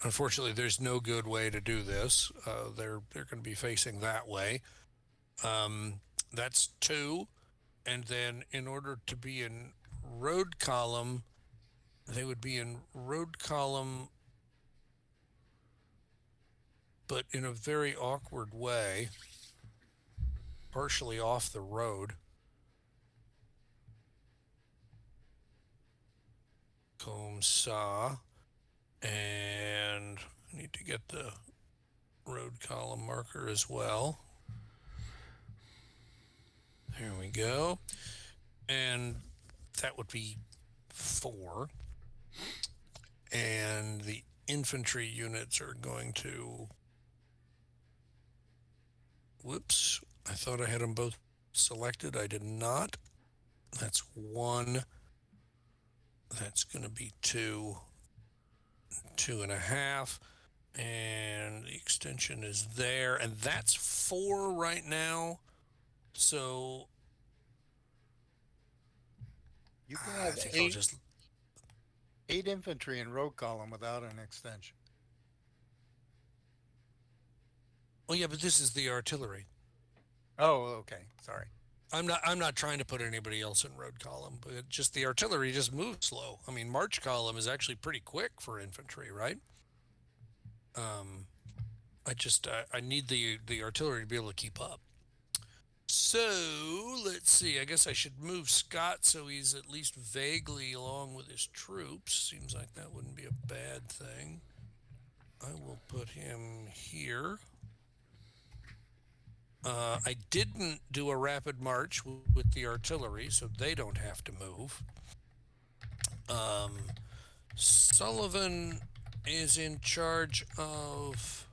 Unfortunately, there's no good way to do this. They're going to be facing that way. That's two, and then in order to be in road column, they would be in road column, but in a very awkward way, partially off the road. Combe saw, and I need to get the road column marker as well. There we go. And that would be 4. And the infantry units are going to. Whoops. I thought I had them both selected. I did not. That's 1. That's going to be 2. 2.5. And the extension is there. And that's 4 right now. So You can I have think I'll just. 8 infantry in road column without an extension. Oh yeah, but this is the artillery. Oh, okay. Sorry. I'm not trying to put anybody else in road column, but just the artillery just moves slow. I mean, march column is actually pretty quick for infantry, right? I need the artillery to be able to keep up. So let's see. I guess I should move Scott so he's at least vaguely along with his troops. Seems like that wouldn't be a bad thing. put him here. I didn't do a rapid march with the artillery, so they don't have to move. Um, Sullivan is in charge of.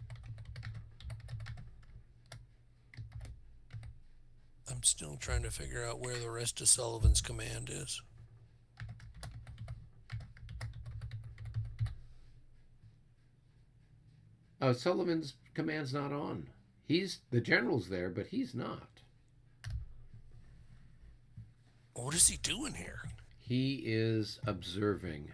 I'm still trying to figure out where the rest of Sullivan's command is. Oh, Sullivan's command's not on. He's the general's there, but he's not. What is he doing here? He is observing.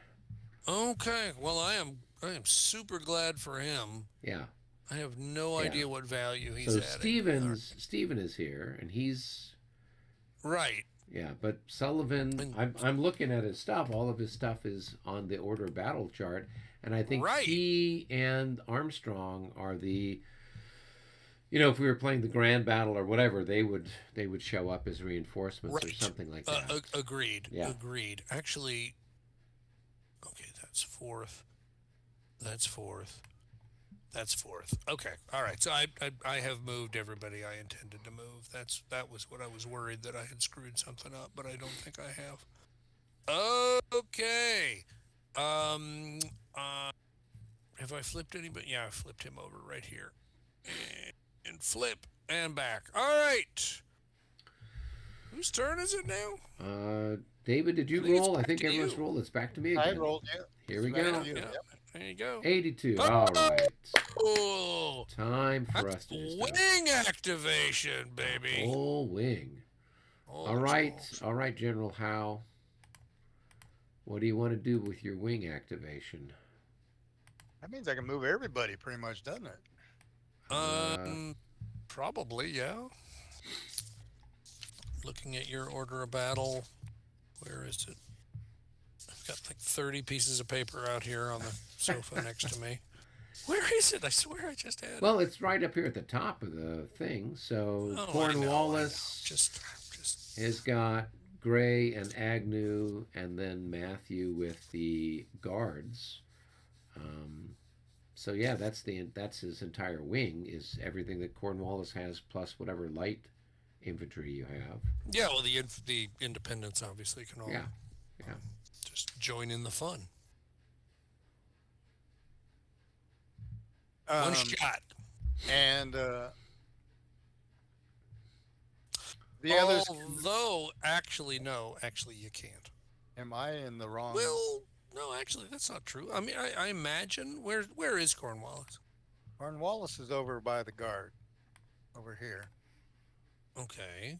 Okay, well I am super glad for him. Yeah. I have no Yeah. idea what value he's So adding. Stephen is here, and he's Right. yeah. But Sullivan, And- I'm looking at his stuff. All of his stuff is on the order of battle chart, and I think Right. he and Armstrong are the. You know, if we were playing the grand battle or whatever, they would show up as reinforcements or Right. something like that. Agreed. Yeah. Agreed. Actually, okay, that's fourth. That's fourth. That's fourth. Okay. All right. So I have moved everybody I intended to move. That was what I was worried that I had screwed something up, but I don't think I have. Okay. Um. Have I flipped anybody? Yeah, I flipped him over right here. And flip and back. All right. Whose turn is it now? David, did you I think it's roll? I back think to everyone's you. rolled. It's back to me I again. rolled you. Here we It's back go. to you, Yeah. yep. There you go. 82. Oh! All right. Oh, Time for us that's to do stuff. wing activation, baby. Full wing. Holy All right. smokes. All right, General Howe. What do you want to do with your wing activation? That means I can move everybody pretty much, doesn't it? Probably, yeah. Looking at your order of battle, where is it? I've got like 30 pieces of paper out here on the sofa next to me. Where is it? I swear I just had it. Well, it's right up here at the top of the thing. So Oh, I know. Cornwallis Just has got Gray and Agnew, and then Matthew with the guards. So yeah, that's his entire wing, is everything that Cornwallis has plus whatever light infantry you have. yeah. Well, the independents obviously can all Yeah, yeah. just join in the fun. One Um, shot. And the others. Although, actually, no. Actually, you can't. Am I in the wrong? Well, no. Actually, that's not true. I mean, I imagine where is Cornwallis? Cornwallis is over by the guard, over here. Okay.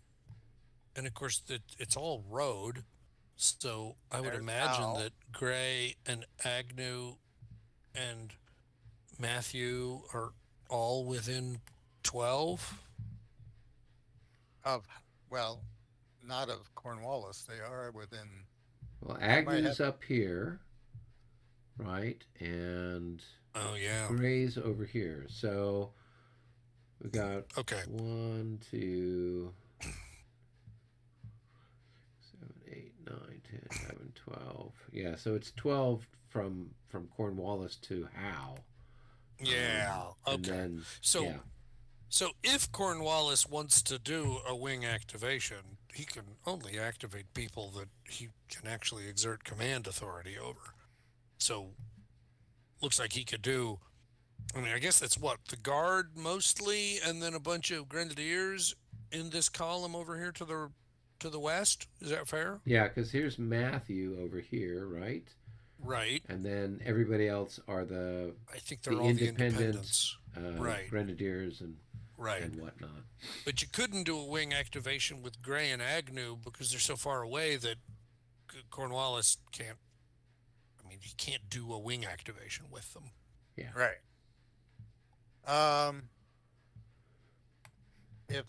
And of course, it's all road. So I would There's imagine Al. that Gray and Agnew and Matthew are all within 12. Of well, not of Cornwallis. They are within. Well, might Agnew's up here, right, and Oh, yeah. Gray's over here. So we got Okay. 1, 2, 7, 8, 9, 10, 11, 12. Yeah, so it's 12 from Cornwallis to Howe. Yeah. And Okay. then, So yeah, So if Cornwallis wants to do a wing activation, he can only activate people that he can actually exert command authority over. So looks like he could do, I mean, I guess that's what, the guard mostly, and then a bunch of grenadiers in this column over here to the west. Is that fair? yeah, because here's Matthew over here, right? Right. And then everybody else are the I think they're The all the independents. independents. Right. grenadiers and Right. whatnot. But you couldn't do a wing activation with Gray and Agnew because they're so far away that Cornwallis can't. I mean, he can't do a wing activation with them. Right. If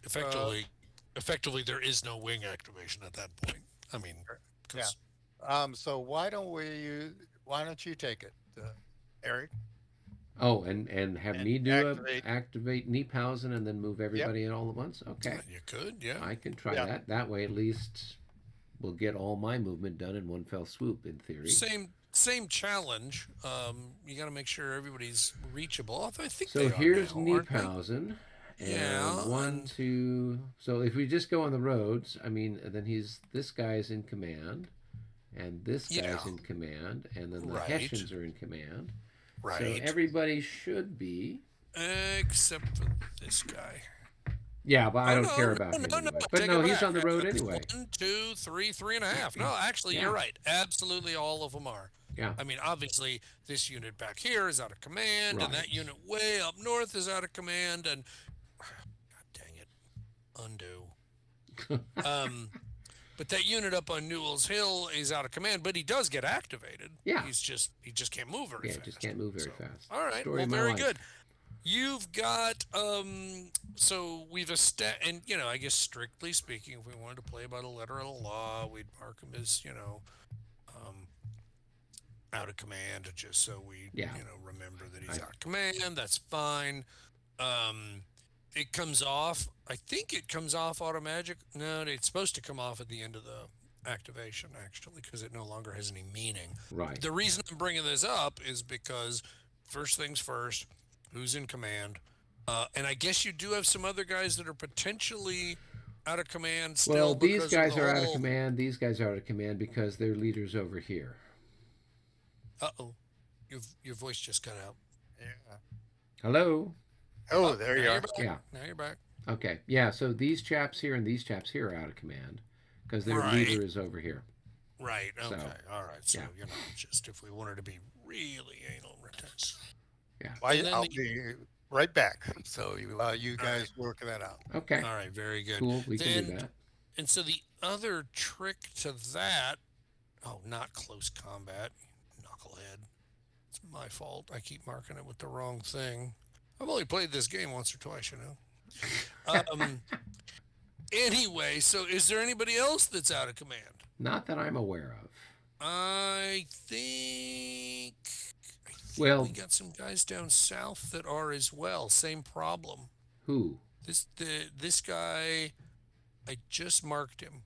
Effectively, there is no wing activation at that point. I mean, 'cause- so why don't you take it, Eric? Oh, and have And me do activate- activate Neephausen and then move everybody in all at once? Okay. you could, yeah. I can try Yeah. that. That way, at least we'll get all my movement done in one fell swoop, in theory. same challenge. You got to make sure everybody's reachable. I think So they are here's now, aren't they? Niephausen, and Yeah, one, and two. So if we just go on the roads, I mean, then this guy's in command, and this guy's yeah, in command, and then the right, Hessians are in command. So right. everybody should be. Except for this guy. Yeah, but I Oh don't care no, about no, him no, no! anyway. But Take no, it he's back. on the road anyway. One, two, three, three and a half. No, actually, you're Yeah, right. Absolutely, all of them are. yeah, I mean, obviously, this unit back here is out of command, and that right. unit way up north is out of command. And God dang it, undo. Um, but that unit up on Newell's Hill is out of command, but he does get activated. Yeah, He just can't move very yeah, just fast. can't move very So, fast. all right, Story well, of my very life. good. You've got so we've established, and I guess strictly speaking, if we wanted to play by the letter of the law, we'd mark him as um, out of command, just so we Yeah, remember that he's I out of command. That's fine. Um, it comes off. I think it comes off automatic. No, it's supposed to come off at the end of the activation actually, because it no longer has any meaning. right. The reason I'm bringing this up is because first things first, who's in command? And I guess you do have some other guys that are potentially out of command Well, still these because of the guys are out of whole. command. These guys are out of command because their leader's over here. Uh-oh, your voice just got out. Yeah. Hello? Oh, Oh, there now you you're are. back. Yeah. Now you're back. Okay. Yeah, so these chaps here and these chaps here are out of command because their Right. leader is over here. Right. So, Okay. All right. So yeah. just if we wanted to be really anal retention, Yeah. Well, and then I'll the. be right back. So you All right. guys work that out. Okay. All right. Very good. Cool. We can do Then that. and so the other trick to that. Oh, not close combat. Knucklehead. It's my fault. I keep marking it with the wrong thing. I've only played this game once or twice. Um. Anyway, so is there anybody else that's out of command? Not that I'm aware of. I think we Well, got some guys down south that are as well. Same problem. who? This guy, I just marked him.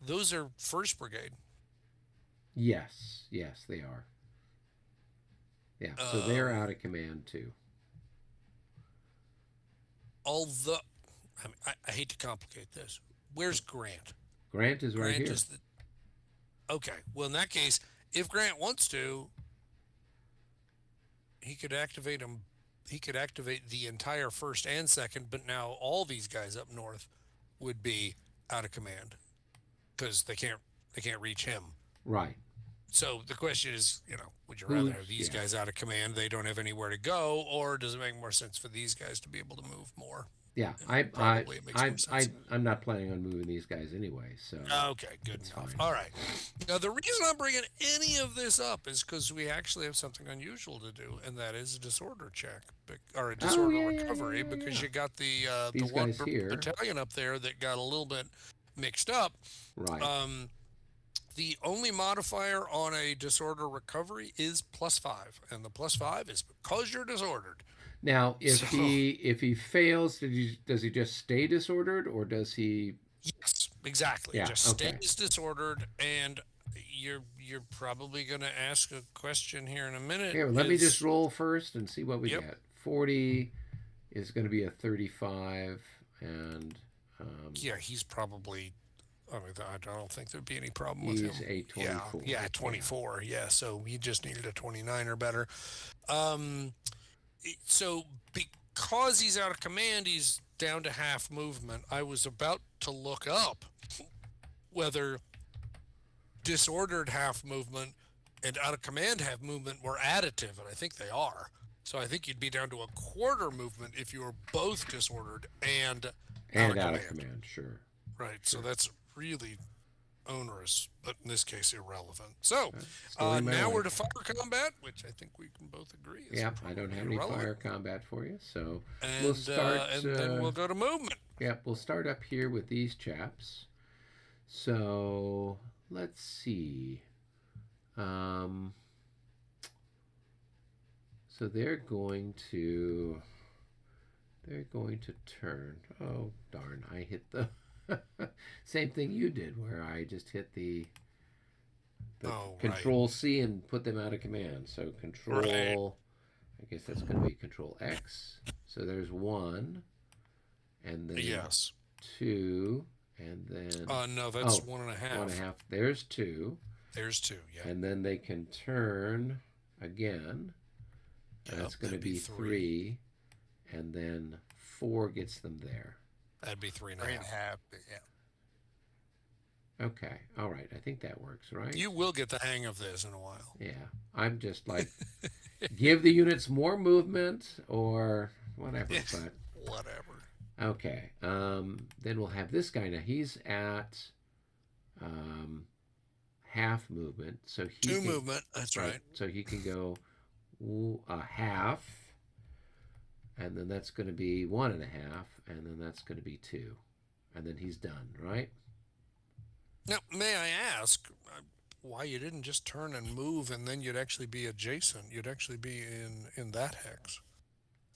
Those are First Brigade. Yes. Yes, they are. Yeah. So they're out Um, of command too. although I hate to complicate this. Where's Grant? Grant is right Grant here. is the okay. Well, in that case, if Grant wants to, he could activate him. He could activate the entire first and second, but now all these guys up north would be out of command because they can't reach him. Right. So the question is, would you rather Who's, have these yeah. guys out of command? They don't have anywhere to go, or does it make more sense for these guys to be able to move more? Yeah, Probably it makes more sense. I'm not planning on moving these guys anyway, so Okay, good that's enough. fine. All right. Now, the reason I'm bringing any of this up is because we actually have something unusual to do, and that is a disorder check or a Oh disorder yeah, yeah, yeah, recovery, yeah, because yeah. you got the These one guys here, battalion up there that got a little bit mixed up. right? Um, the only modifier on a disorder recovery is +5, and the +5 is because you're disordered. Now, So if he fails, does he just stay disordered, or does he? yes, exactly. Yeah. Just Okay. stays disordered, and you're probably going to ask a question here in a minute. Here, let me just Is roll first and see what we yep, get. 40 is going to be a 35, and yeah, he's probably. I mean, I don't think there'd be any problem with he's him. a Yeah, 24. yeah, Yeah. 24. Yeah, so he just needed a 29 or better. Um, so because he's out of command, he's down to half movement. I was about to look up whether disordered half movement and out of command half movement were additive, and I think they are. So I think you'd be down to a quarter movement if you were both disordered and out And of out of command. command, sure. Right. So Sure. that's really onerous, but in this case irrelevant. So Story of my now we're to life. fire combat, which I think we can both agree is Yeah, I don't probably have any irrelevant. fire combat for you, so we'll And start. then we'll go to movement. Yeah, we'll start up here with these chaps. So let's see. Um, so they're going to turn. Oh darn! I hit the same thing you did, where I just hit the the Oh, right. Control C and put them out of command. So Right. Control, I guess that's going to be Control X. So there's one, and then Yes. two, and then No, that's oh, one and a one and a half. half. There's two, There's two. Yep. and then they can turn again. Yep. That's going to That'd be be three. three, and then four gets them there. That'd be three and a Three and a half. half. Yeah. Okay, all right. I think that works, right? You will get the hang of this in a while. Yeah, I'm just like give the units more movement or whatever. But Whatever. okay, then we'll have this guy now. He's at um, half movement, so he Two can movement. That's right. right. So he can go a half, and then that's going to be one and a half, and then that's going to be two, and then he's done. Right? Now, may I ask why you didn't just turn and move, and then you'd actually be adjacent? You'd actually be in that hex.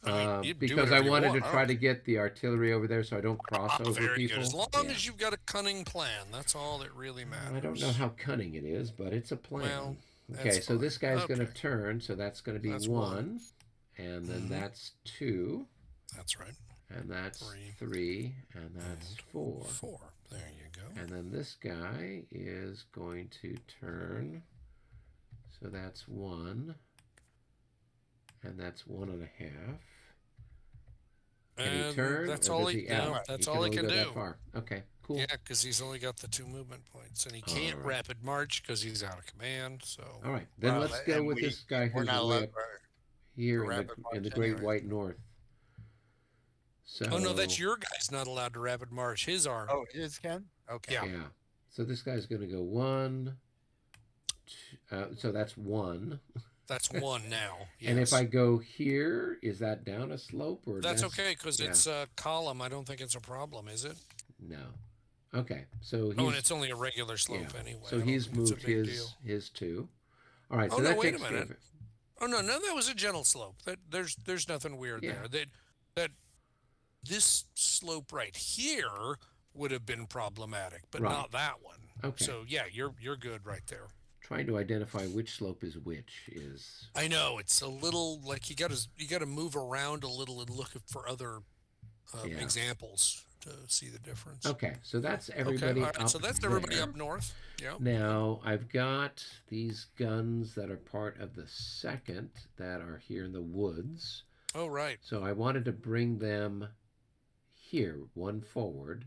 I mean, you do Because I whatever you wanted to want. I try don't to get the artillery over there so I don't cross over Very good. As people. long Yeah. as you've got a cunning plan, that's all that really I don't know matters. how cunning it is, but it's a Well, plan. that's Okay, so fine. this guy's going to Okay, turn, so that's going to be that's one. one, and then Mm-hmm. that's two, That's right. and that's Three three, and that's and four. four. There you go. And then this guy is going to turn, so that's one, and that's one and a half. Can he And turn, that's or all does he. he No, out? Right. He that's can all he only can go that do. far. Okay, cool. Yeah, because he's only got the two movement points, and he All can't right. rapid march because he's out of command. So, All right, then Well, let's go and with this guy we're who's not way allowed up to here rapid in the march Great anyway. White North. oh no, that's So your guy's not allowed to rapid march. His are. Oh, it is Ken? Okay. Yeah, yeah, so this guy's going to go one. Two, so that's one. that's one now. And if I Yes, go here, is that down a slope or that's that's okay because yeah? it's a column. I don't think it's a problem, is it? No. Okay, so Oh, and he's it's only a regular yeah. slope anyway. So I don't he's think it's a moved big deal. his two. All right, Oh so no, that wait a takes care of minute. it. Oh no, no, that was a gentle slope. There's nothing weird Yeah. there. That this slope right here would have been problematic, but Right. not that one. Okay. So yeah, you're good right there. Trying to identify which slope is which is I know it's a little like you got to move around a little and look for other yeah. examples to see the difference. Okay, so that's Okay, all everybody right. So up that's everybody there. up north. Yeah. Now, I've got these guns that are part of the second that are here in the woods. Oh right. So I wanted to bring them here, one forward.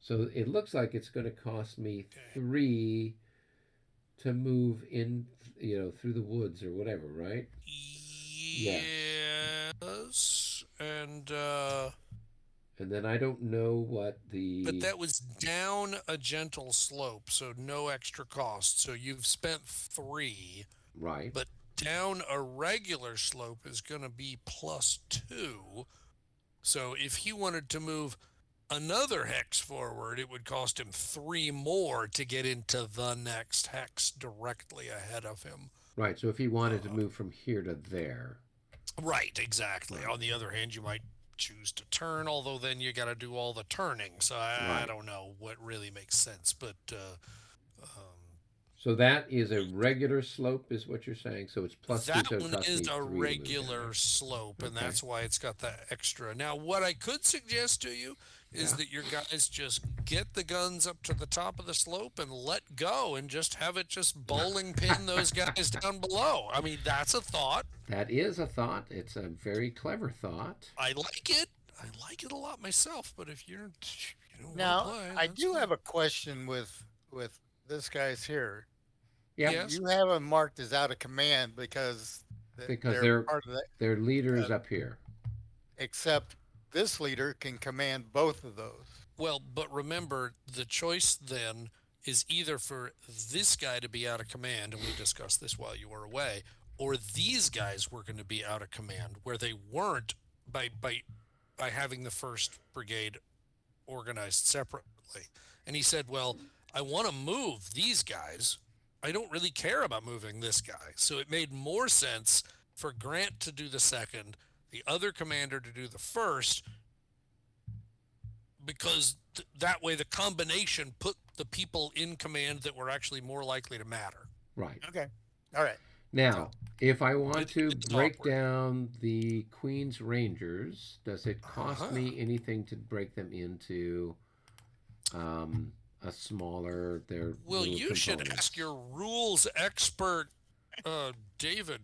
So it looks like it's going to cost me Okay. three to move in, through the woods or whatever, right? Yes. Yes, and And then I don't know what but the that was down a gentle slope, so no extra cost. So you've spent three, right. but down a regular slope is going to be plus two. So if he wanted to move another hex forward, it would cost him three more to get into the next hex directly ahead of him. Right. So if he wanted to Uh, move from here to there, right, exactly. right. On the other hand, you might choose to turn, although then you got to do all the turning. So I Right. don't know what really makes sense, but So that is a regular slope, is what you're saying. So it's plus two, that so it one costs is me a three to move down regular slope, and there. Okay. that's why it's got that extra. Now, what I could suggest to you is Yeah. that your guys just get the guns up to the top of the slope and let go and just have it just bowling pin those guys down below. I mean, that's a thought. That is a thought. It's a very clever thought. I like it. I like it a lot myself, but if you don't want to Now, play, I that's do fine. have a question with this guy's here. Yeah, Yes. You have them marked as out of command because because they're their part of that. their leader is up here. Except this leader can command both of those. Well, but remember, the choice then is either for this guy to be out of command, and we discussed this while you were away, or these guys were going to be out of command, where they weren't by having the first brigade organized separately. And he said, "Well, I want to move these guys. I don't really care about moving this guy." So it made more sense for Grant to do the second, the other commander to do the first, because that way the combination put the people in command that were actually more likely to matter. Right. Okay. All right. Now, So if I want It, to it's break awkward. down the Queen's Rangers, does it cost Uh-huh. me anything to break them into um, a smaller, their Well, little you should ask components? your rules expert, David,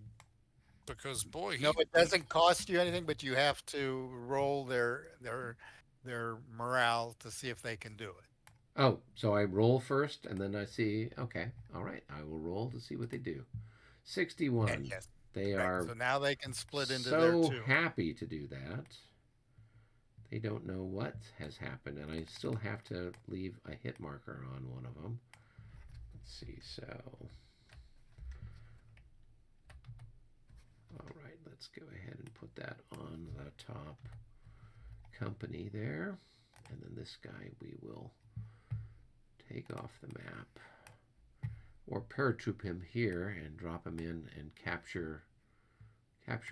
because boy, no, it he doesn't cost you anything, but you have to roll their morale to see if they can do it. Oh, so I roll first and then I see, okay, all right, I will roll to see what they do. And 61. yes, They right. are So now they can split into their so two. happy to do that. They don't know what has happened, and I still have to leave a hit marker on one of them. Let's see, so, all right, let's go ahead and put that on the top company there. And then this guy we will take off the map or paratroop him here and drop him in and capture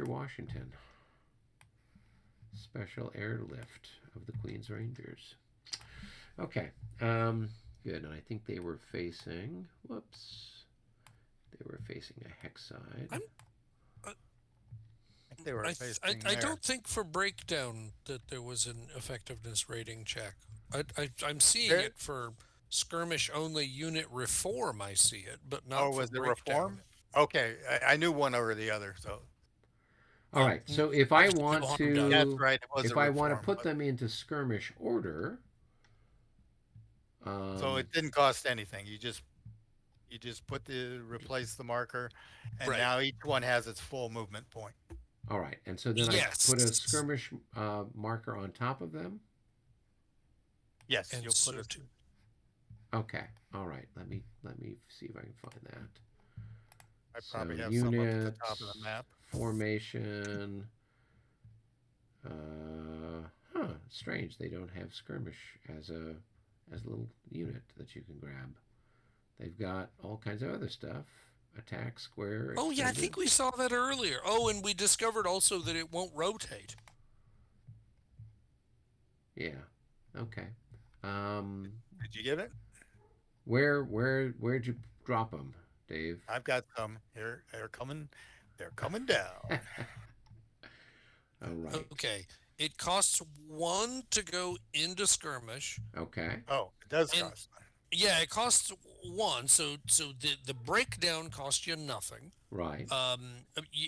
Washington. Special airlift of the Queen's Rangers. Okay, good. And I think they were facing. Whoops, they were facing a hex side. I'm uh, I think they were facing I there. don't think for breakdown that there was an effectiveness rating check. I'm seeing There, it for skirmish only unit reform. I see it, but or not for was it breakdown. reform? Okay, I knew one over the other, so All right. So if I I've seen no want harm done. that's to, right. It was if a I want to reform, put but them into skirmish order, so um, it didn't cost anything. You just put the replace the marker, and Right. now each one has its full movement point. all right. And so then I put a Yes. skirmish marker on top of them. Yes, And you'll put so it. to Okay. All right. Let me see if I can find that. I So probably have some up at the unit top of the map. formation. Strange. They don't have skirmish as a little unit that you can grab. They've got all kinds of other stuff. Attack, square, Oh yeah, I extended. think we saw that earlier. Oh, and we discovered also that it won't rotate. Yeah. Okay. Um, Did you get it? where'd you drop them, Dave? I've got some here. They're coming. They're coming down. All right. Okay. It costs one to go into skirmish, Okay. Oh, it does and cost. yeah, it costs one. So the breakdown costs you nothing. Right.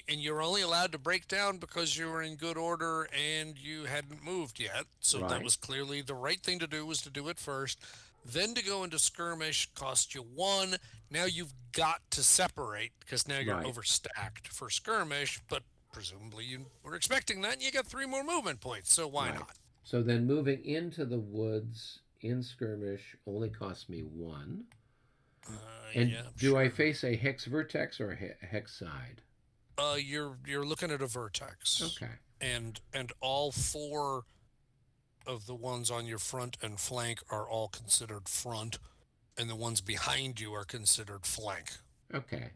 And you're only allowed to break down because you were in good order and you hadn't moved yet. So that Right. was clearly the right thing to do, was to do it first. Then to go into skirmish cost you one. Now you've got to separate because now you're Right. overstacked for skirmish, but presumably you were expecting that and you got three more movement points. So why Right. not? So then moving into the woods in skirmish only costs me one. And Yeah, do I sure. face a hex vertex or a hex side? You're looking at a vertex, Okay. and all four of the ones on your front and flank are all considered front, and the ones behind you are considered flank. Okay.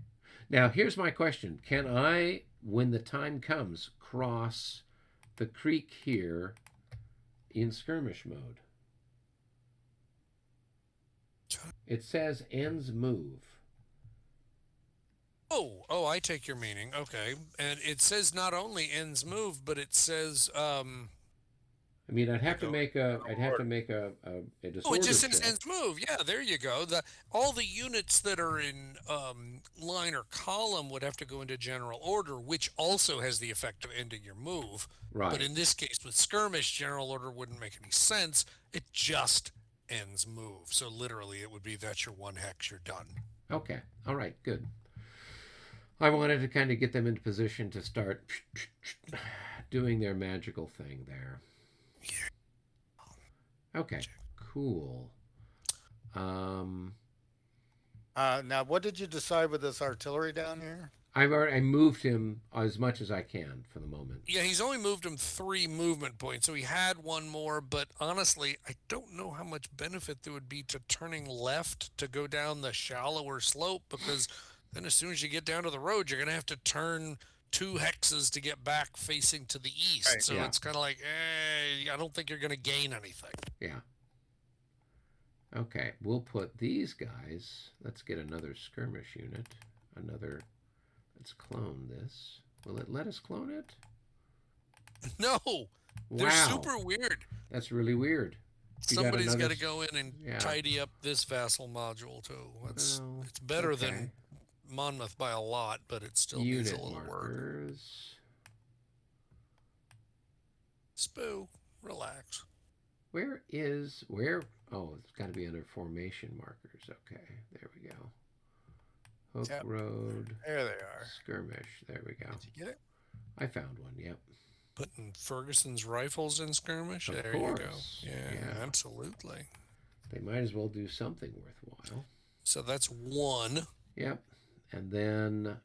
Now here's my question: can I, when the time comes, cross the creek here in skirmish mode? It says ends move. Oh, I take your meaning. Okay, and it says not only ends move, but it says I mean, You go in I'd general have to order. make a oh, it disorder just says check. ends move. Yeah, there you go. The all the units that are in line or column would have to go into general order, which also has the effect of ending your move. But Right. in this case, with skirmish, general order wouldn't make any sense. It just ends move. So literally, it would be that's your one hex. You're done. Okay. All right. Good. I wanted to kind of get them into position to start doing their magical thing there. Okay. Cool. Um, Now, what did you decide with this artillery down here? I moved him as much as I can for the moment. Yeah, he's only moved him three movement points, so he had one more. But honestly, I don't know how much benefit there would be to turning left to go down the shallower slope, because then as soon as you get down to the road, you're gonna have to turn two hexes to get back facing to the east. Right. So Yeah. it's kind of like, I don't think you're gonna gain anything. Yeah. Okay, we'll put these guys. Let's get another skirmish unit. Another. Let's clone this. Will it let us clone it? No, they're Wow, super weird. that's really weird. You got Somebody's another. got to go in and Yeah. tidy up this vassal module too. Well, It's better okay. than Monmouth by a lot, but it still needs a Unit little work. markers. Spoo, relax. Where? Oh, it's got to be under formation markers. Okay, there we go. Hook Yep, Road there they are. skirmish. There we go. Did you get it? I found one. Yep. Putting Ferguson's rifles in skirmish. Of There you go. course. Yeah, Yeah. absolutely. They might as well do something worthwhile. So that's one. Yep. And then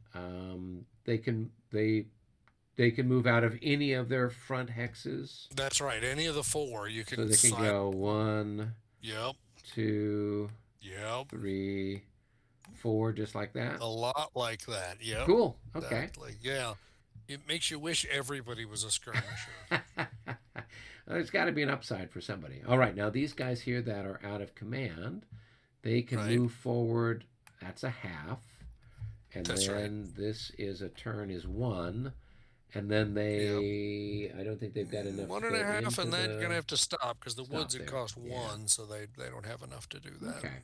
they can move out of any of their front hexes, That's right. Any of the four you so can they can slide. go 1, Yep. 2, Yep. 3, 4, just like that. A lot like that. Yep. Cool. Okay. Exactly. Yeah. It makes you wish everybody was a skirmisher. There's got to be an upside for somebody. All right, now these guys here that are out of command, they can Right. move forward. That's a half, and That's right. then this is a turn is 1, and then they. I don't think they've got enough. One to and a go half, into and then you're the. gonna have to stop because the Stop woods it there. cost Yeah. one, so they don't have enough to do that. Okay.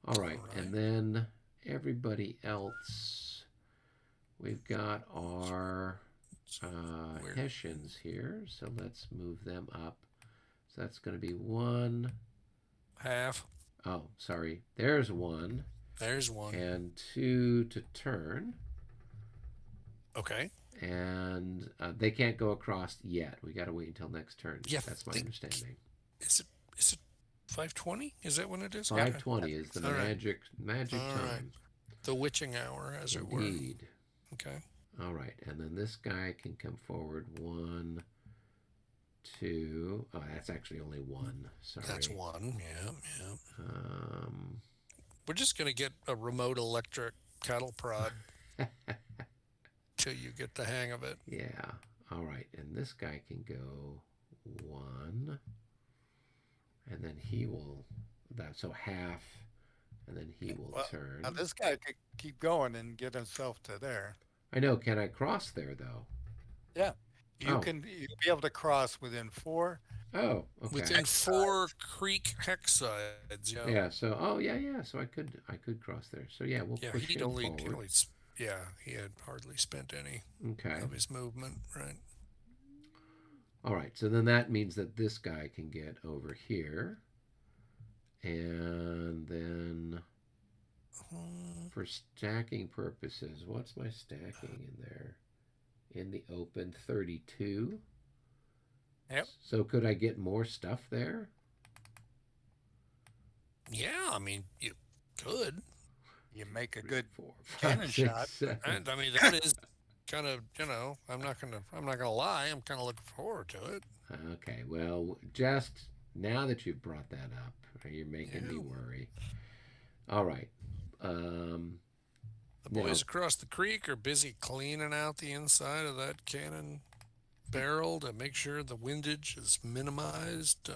All right, All and right. then everybody else, we've got our Weird. Hessians here, so let's move them up. So that's going to be 1. Half. Oh, sorry. There's 1 There's one. and 2 to turn, Okay. and they can't go across yet. We got to wait until next turn. Yeah, That's my think- understanding. Is it 5:20? Is that when it is? 5:20 is the All right. magic All right. time. The witching hour, as it were. Indeed. Okay. All right, and then this guy can come forward 1, 2. Oh, that's actually only 1. Sorry. That's one. Yeah. Yeah. Um, We're just gonna get a remote electric cattle prod till you get the hang of it. yeah. All right, and this guy can go 1, and then he will. So half, and then he will Well, turn. now this guy could keep going and get himself to there. I know. Can I cross there though? Yeah, Oh. you'll be able to cross within 4. Oh, okay. Within 4 creek hex sides. Yeah. Yeah. So yeah. So I could cross there. So yeah, we'll Yeah. push He'd him only, forward. yeah, he had hardly spent any Okay. of his movement. Right. All right. So then that means that this guy can get over here, and then for stacking purposes, what's my stacking in there? In the open, 32. Yep. So could I get more stuff there? Yeah. I mean, you could. You make a 3, good 4, 5, cannon 6, shot. 7. And I mean, that is kind of, I'm not gonna lie. I'm kind of looking forward to it. Okay. Well, just now that you've brought that up, you're making me Yeah. worry. All right. The Now- boys across the creek are busy cleaning out the inside of that cannon barrel to make sure the windage is minimized.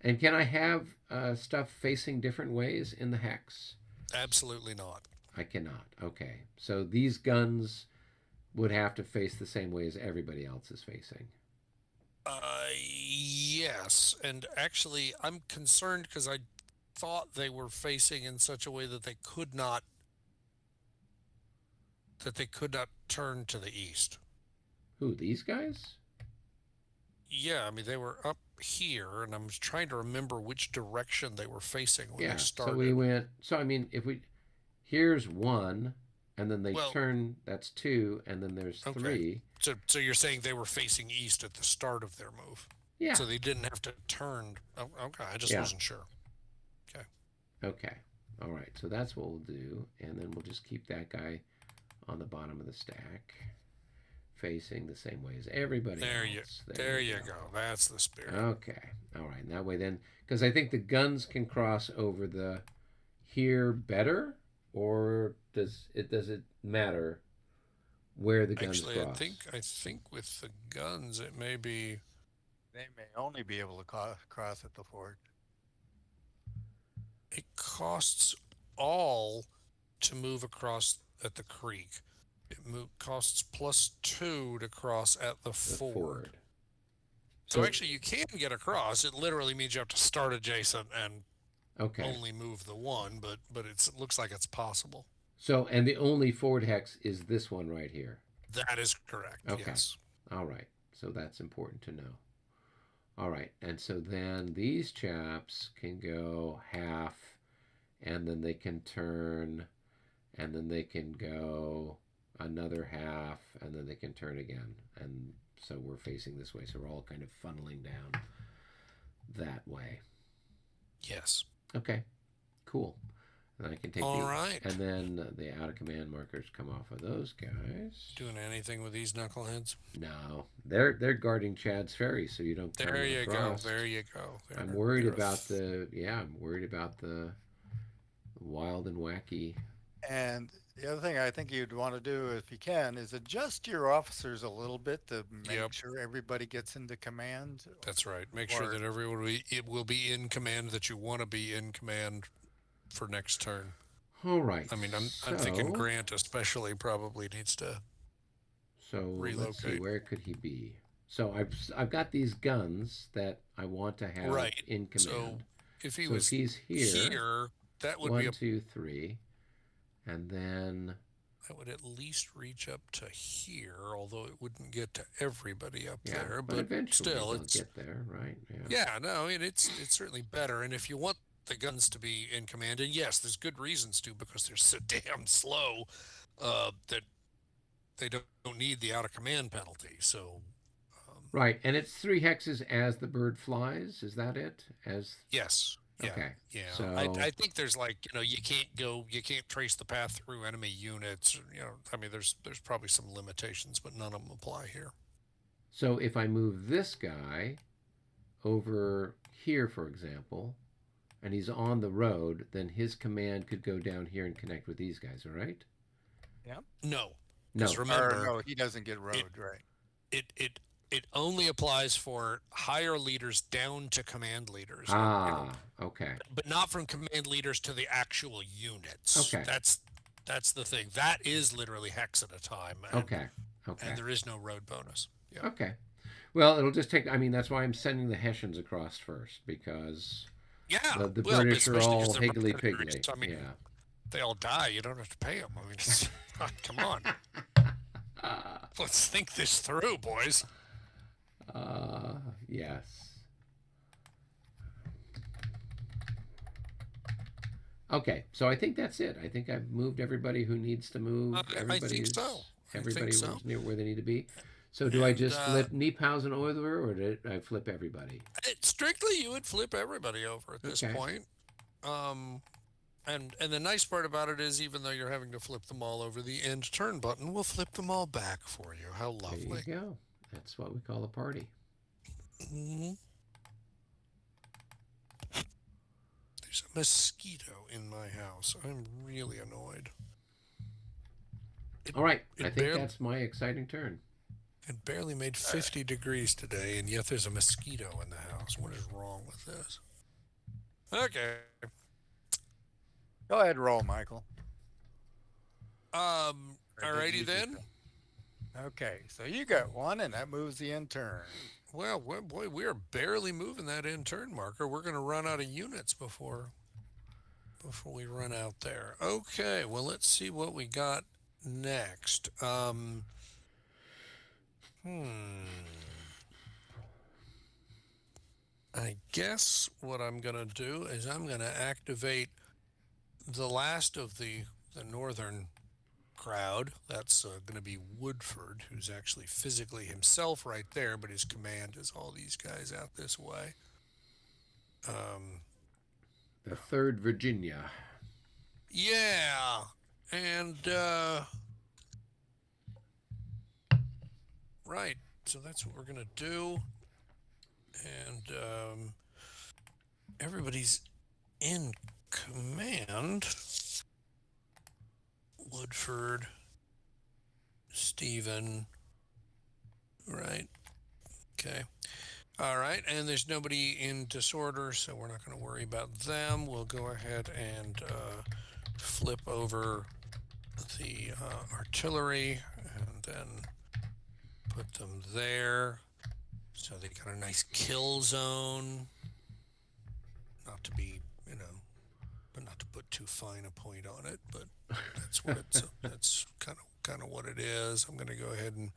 And can I have stuff facing different ways in the hex? Absolutely not. I cannot. Okay. So these guns would have to face the same way as everybody else is facing. Yes, and actually, I'm concerned because I thought they were facing in such a way that they could not turn to the east. Who, these guys? Yeah, I mean they were up here, and I'm trying to remember which direction they were facing when Yeah. they started. So we went. So I mean, if we here's 1, and then they Well- turn. That's 2, and then there's Okay. 3. So you're saying they were facing east at the start of their move, Yeah. so they didn't have to turn. Oh, okay, I just Yeah. wasn't sure. Okay. All right. So that's what we'll do, and then we'll just keep that guy on the bottom of the stack, facing the same way as everybody There else. you go. That's the spirit. Okay. All right. And that way then, because I think the guns can cross over the here better, or does it matter where the guns Actually, cross? I think with the guns, it may be. They may only be able to cross at the fort. costs all to move across at the creek. Costs +2 to cross at the The ford. ford. So So actually, you can get across. It literally means you have to start adjacent and okay. only move the one, but it looks like it's possible. So and the only ford hex is this one right here. That is correct. Okay. Yes. All right. So that's important to know. All right. And so then these chaps can go half, and then they can turn, and then they can go another half, and then they can turn again. And so we're facing this way. So we're all kind of funneling down that way. Yes. Okay. Cool. And I can take All the, right. and then the out of command markers come off of those guys. Doing anything with these knuckleheads? No, they're guarding Chad's ferry, so you don't come There you go. across. There you go. I'm worried They're about the yeah. I'm worried about the wild and wacky. And the other thing I think you'd want to do, if you can, is adjust your officers a little bit to make Yep. sure everybody gets into command. That's right. Make sure Or that it will be in command that you want to be in command for next turn. All right, I mean, I'm thinking so Grant especially probably needs to let's see, relocate. where could he be? So I've got these guns that I want to have Right. in So command. if he So if was he's here, here, that would be one, a two, three, and then that would at least reach up to here, although it wouldn't get to everybody up yeah, there. but But eventually still, they'll it's get there, right? Yeah. yeah, no, it's certainly better. And if you want the guns to be in command, and yes, there's good reasons to because they're so damn slow that they don't need the out of command penalty. So Right, and it's three hexes as the bird flies. Is that it? As yes, yeah, okay, yeah. so I think there's like you can't trace the path through enemy units. I mean there's probably some limitations, but none of them apply here. so if I move this guy over here, for example, and he's on the road, then his command could go down here and connect with these guys. All right? yeah, No, because No. or remember no, he doesn't get it road, right? it it it only applies for higher leaders down to command leaders, and Ah, okay, but not from command leaders to the actual units. okay, That's the thing. That is literally hex at a time, okay, and okay, there is no road bonus. Yeah. okay. Well, it'll just take. I mean, that's why I'm sending the Hessians across first because Yeah. the Well, British are especially because all they're higgly mercenaries. piggly. I mean, Yeah. they all die. You don't have to pay them. I mean, come on. Let's think this through, boys. Yes. Okay, so I think that's it. I think I've moved everybody who needs to move. I think so. I think Everybody so. was near where they need to be. So do I And just flip Niephausen over, or did I flip everybody? strictly, you would flip everybody over at this Okay. point. Um, and the nice part about it is, even though you're having to flip them all over, the end turn button will flip them all back for you. How There you lovely. go. That's what we call a party. Hmm. There's a mosquito in my house. I'm really annoyed. All right, I It think barely that's my exciting turn. it barely made 50 degrees today, and yet there's a mosquito in the house. What is wrong with this? Okay. Go ahead, roll, Michael. Or did Alrighty you do then. that? Okay, so you got one, and that moves the end turn. Well, boy, we are barely moving that end turn marker. We're going to run out of units before we run out there. Okay, well, let's see what we got next. I guess what I'm going to do is I'm going to activate the last of the northern crowd. That's going to be Woodford, who's actually physically himself right there, but his command is all these guys out this way. The Third Virginia. Yeah, and right. So that's what we're gonna do, and everybody's in command. Woodford, Stephen, right? Okay. All right, and there's nobody in disorder, so we're not going to worry about them. We'll go ahead and flip over the artillery and then put them there. So they got a nice kill zone. Not to be, you know, but not to put too fine a point on it, but that's what it's. That's kind of what it is. I'm going to go ahead and,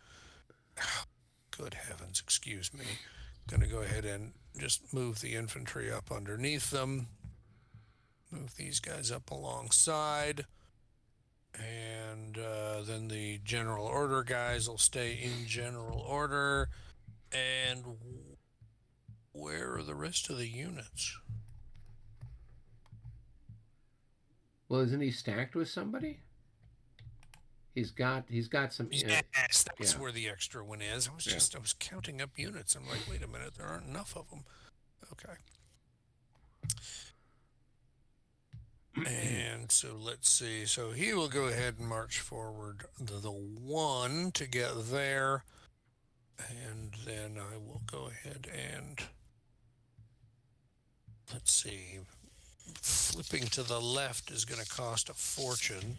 good heavens, excuse me. I'm going to go ahead and just move the infantry up underneath them. Move these guys up alongside. And then the general order guys will stay in general order. And where are the rest of the units? Well, isn't he stacked with somebody? He's got some. Yes, that's Yeah, where the extra one is. yeah. I was counting up units. I'm like, wait a minute, there aren't enough of them. Okay. And so let's see. So he will go ahead and march forward the one to get there. And then I will go ahead and, let's see. Flipping to the left is going to cost a fortune.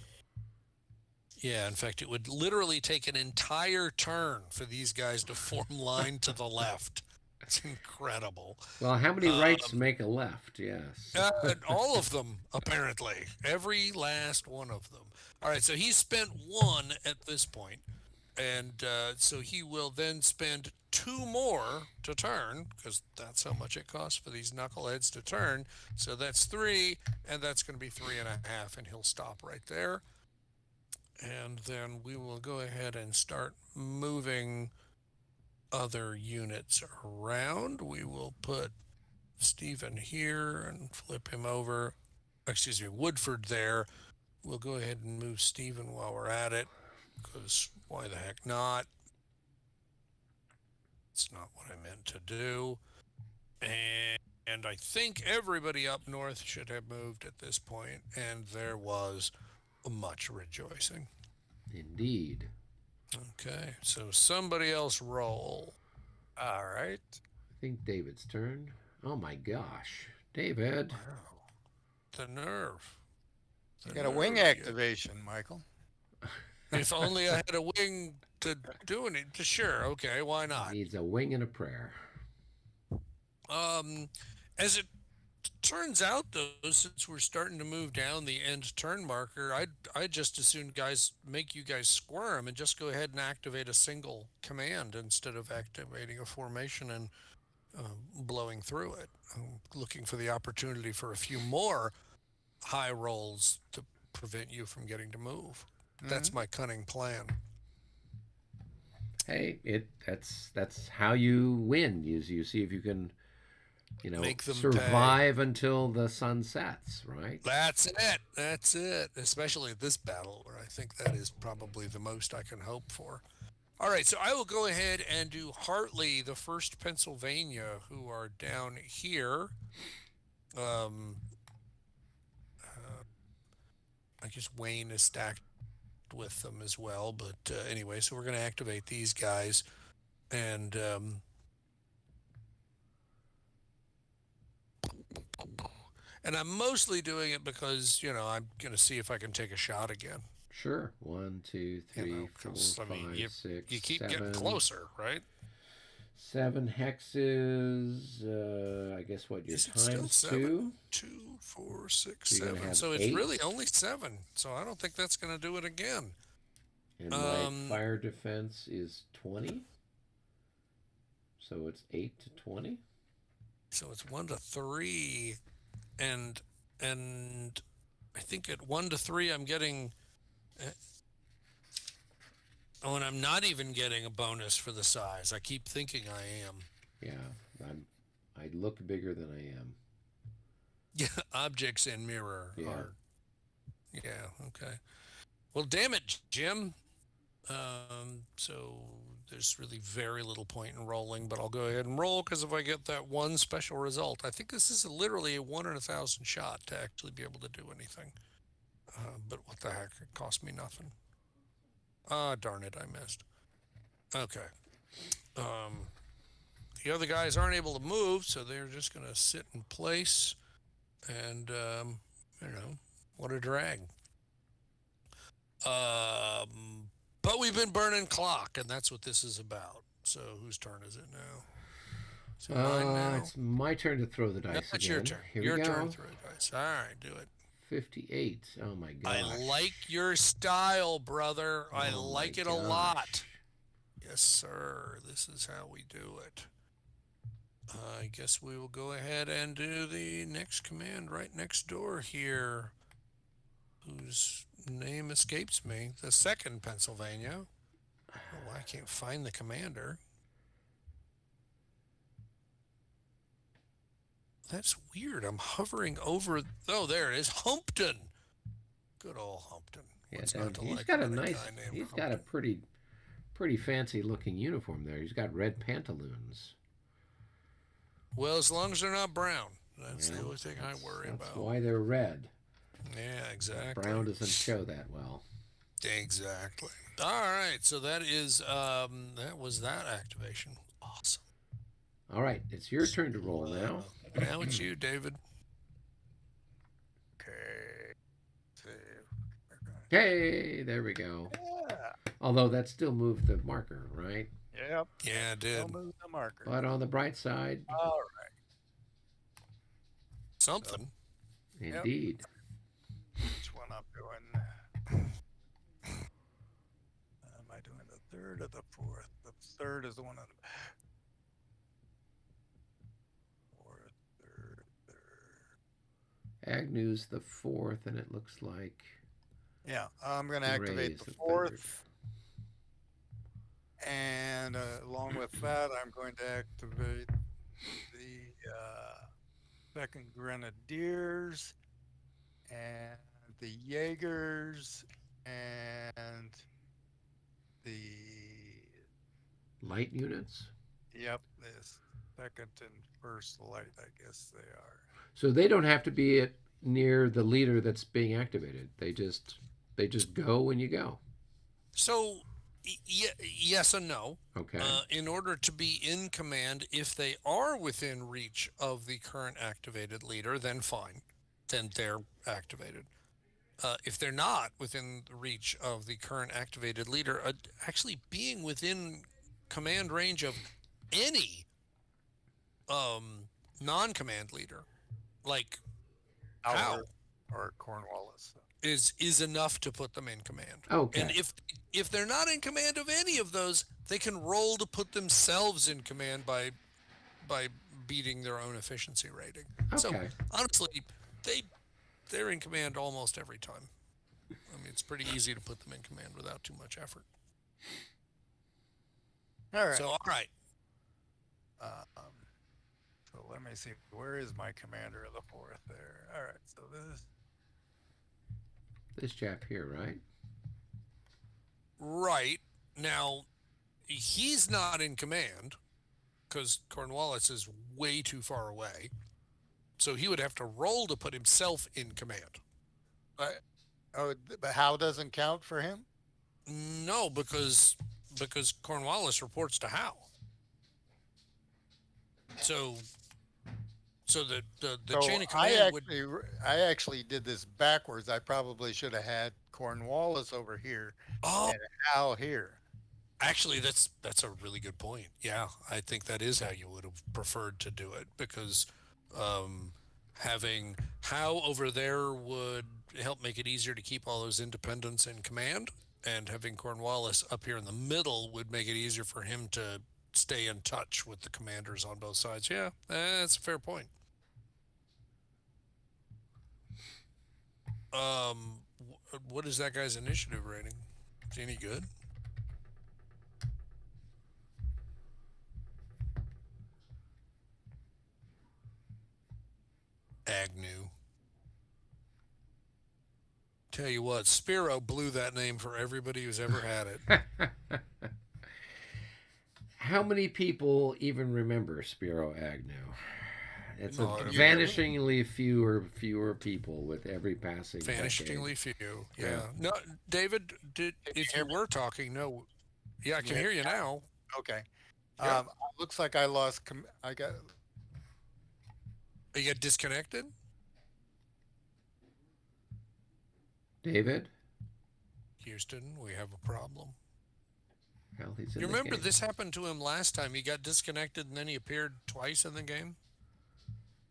Yeah, in fact, it would literally take an entire turn for these guys to form line to the left. It's incredible. Well, how many rights Um, make a left? Yes. all of them, apparently. Every last one of them. All right, so he spent one at this point, and so he will then spend two more to turn, because that's how much it costs for these knuckleheads to turn. So that's three, and that's going to be 3.5, and he'll stop right there. And then we will go ahead and start moving other units around. We will put Stephen here and flip him over. Excuse me, Woodford there. We'll go ahead and move Stephen while we're at it, because why the heck not? It's not what I meant to do. And I think everybody up north should have moved at this point, and there was much rejoicing. Indeed. Okay, so somebody else roll. All right. I think David's turn. Oh my gosh, David. Wow, the nerve. You The got a wing nerve of you. activation, Michael. If only I had a wing to do it. Sure, okay, why not? Needs a wing and a prayer. Um, as it turns out, though, since we're starting to move down the end turn marker, I'd just as soon guys make you guys squirm and just go ahead and activate a single command instead of activating a formation and blowing through it. I'm looking for the opportunity for a few more high rolls to prevent you from getting to move. Hmm. That's my cunning plan. Hey, that's how you win. You see if you can, Make them pay. survive until the sun sets, right? That's it. That's it. Especially at this battle, where I think that is probably the most I can hope for. All right, so I will go ahead and do Hartley, the first Pennsylvania, who are down here. Um, uh, I guess Wayne is stacked with them as well. But anyway, so we're going to activate these guys, and I'm mostly doing it because I'm going to see if I can take a shot again. Sure. One, two, three, four, Because I mean, five, you six, keep getting seven. closer, right? 7 hexes. I guess what your Is it still times seven? two. Two, four, six, So you're gonna seven. have So it's eight, really only seven. So I don't think that's going to do it again. and my Um, fire defense is 20. So it's 8 to 20. so it's 1 to 3, and and I think at 1 to 3 I'm getting. Oh, and I'm not even getting a bonus for the size. I keep thinking I am. Yeah, I look bigger than I am. Yeah, objects in mirror Yeah. are. Yeah, okay. Well, damn it, Jim. So there's really very little point in rolling, but I'll go ahead and roll because if I get that one special result, I think this is literally a 1 in 1,000 shot to actually be able to do anything. But what the heck? It cost me nothing. Ah, darn it, I missed. Okay. Um, The other guys aren't able to move, so they're just going to sit in place. And, what a drag. But we've been burning clock, and that's what this is about. So whose turn is it now? Is it mine now? It's my turn to throw the No, dice it's again. your turn. Here Your we turn go. to throw dice. All right, do it. 58. Oh my gosh. I like your style, brother. I Oh like my it a lot. gosh. Yes, sir. This is how we do it. I guess we will go ahead and do the next command right next door here, whose name escapes me. The second Pennsylvania. Oh, I can't find the commander. That's weird. I'm hovering over. Oh, there it is. Humpton. Good old Humpton. Yeah, What's not to he's like got a about nice. guy named He's got a Humpton? pretty fancy looking uniform there. He's got red pantaloons. Well, as long as they're not brown. That's the Well, only thing I worry that's about. why they're red. Yeah, exactly. Brown doesn't show that well. Exactly. All right. So that is that was that activation. Awesome. All right, it's your turn to roll now. Now it's you, David. Okay. See. Hey, there we go. Yeah. Although that still moved the marker, right? Yep. Yeah, I did. Don't move the marker. But on the bright side, All right. Something. indeed. Which one I'm doing? Am I doing the third or the fourth? The third is the one on the fourth, third. Agnew's the fourth, and it looks like Yeah, I'm going to activate Ray's the the fourth. And along with that, I'm going to activate the second Grenadiers and the Jaegers and the light units. Yep, this second and first light, I guess they are. So they don't have to be near the leader that's being activated. They just go when you go. So, yes and no. Okay. In order to be in command, if they are within reach of the current activated leader, then fine. Then they're activated. If they're not within the reach of the current activated leader, actually being within command range of any non-command leader, like Hal, or Cornwallis. is enough to put them in command. Okay. And if they're not in command of any of those, they can roll to put themselves in command by beating their own efficiency rating. Okay. So honestly, they're in command almost every time. I mean, it's pretty easy to put them in command without too much effort. All right. So all right. So let me see. Where is my commander of the fourth there? All right. So This chap here, right? Right. Now, he's not in command because Cornwallis is way too far away. So he would have to roll to put himself in command. but Hal doesn't count for him? No, because Cornwallis reports to Hal. So the chain of command would. I actually did this backwards. I probably should have had Cornwallis over here Oh, and Hal here. actually, that's a really good point. Yeah, I think that is how you would have preferred to do it because having Hal over there would help make it easier to keep all those independents in command, and having Cornwallis up here in the middle would make it easier for him to stay in touch with the commanders on both sides. Yeah, that's a fair point. What is that guy's initiative rating? Is he any good? Agnew. Tell you what, Spiro blew that name for everybody who's ever had it. How many people even remember Spiro Agnew? It's No, vanishingly fewer people with every passing Vanishingly decade. few. Yeah. No, David, you if hear you me? were talking, no. Yeah, I can Yeah. hear you now. Okay. Yep. Looks like I lost. I got You get disconnected. David? Houston, we have a problem. Well, he's in You the remember game. this happened to him last time. He got disconnected and then he appeared twice in the game.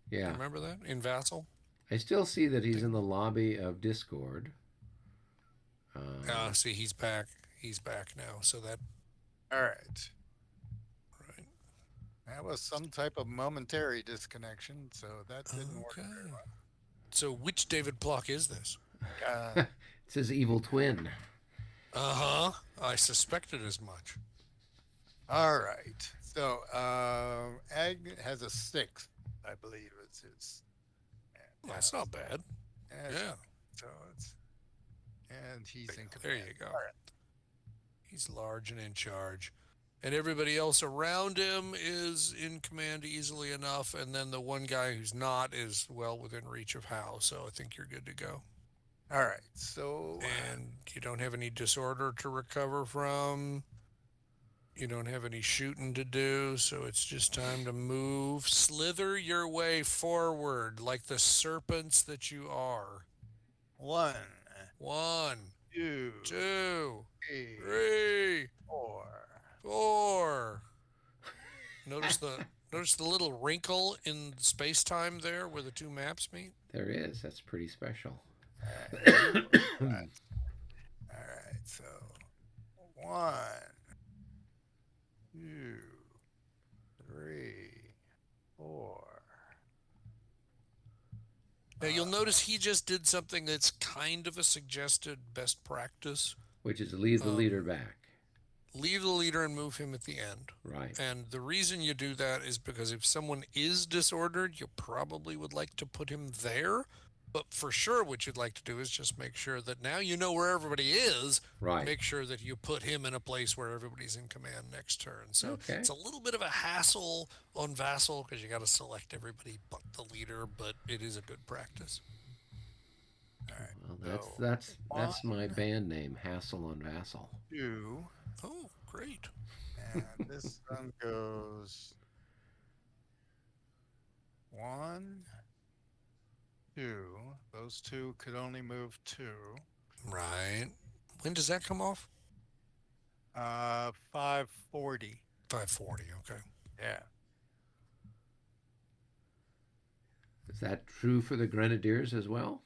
You Yeah. remember that in Vassal? I still see that I he's think. in the lobby of Discord. See, he's back. He's back now. So that all right. right. That was some type of momentary disconnection, so that didn't work very Okay. So which David Block is this? well. It's his evil twin. Uh huh. I suspected as much. All right. So Ag has a sixth, I believe it's his. And Well, that's not bad. and Yeah. so it's and he's in There command. you go. All right. He's large and in charge. And everybody else around him is in command easily enough. And then the one guy who's not is well within reach of Hal. So I think you're good to go. All right. So And you don't have any disorder to recover from. You don't have any shooting to do. So it's just time to move. Slither your way forward like the serpents that you are. one, One, two, two, three, three, four. 4. Notice the little wrinkle in space time there where the two maps meet. There is. That's pretty special. All right. So one, two, three, four. Now you'll notice he just did something that's kind of a suggested best practice. Which is leave the leader back. Leave the leader and move him at the end. Right. And the reason you do that is because if someone is disordered, you probably would like to put him there. But for sure, what you'd like to do is just make sure that now you know where everybody is. Right. Make sure that you put him in a place where everybody's in command next turn. So Okay. it's a little bit of a hassle on Vassal because you got to select everybody but the leader, but it is a good practice. All right. Well, So that's my one, band name, Hassle on Vassal. two, Oh, great. and this one goes one, two. Those two could only move two. Right. When does that come off? 540. 540. Okay. Yeah. Is that true for the Grenadiers as well?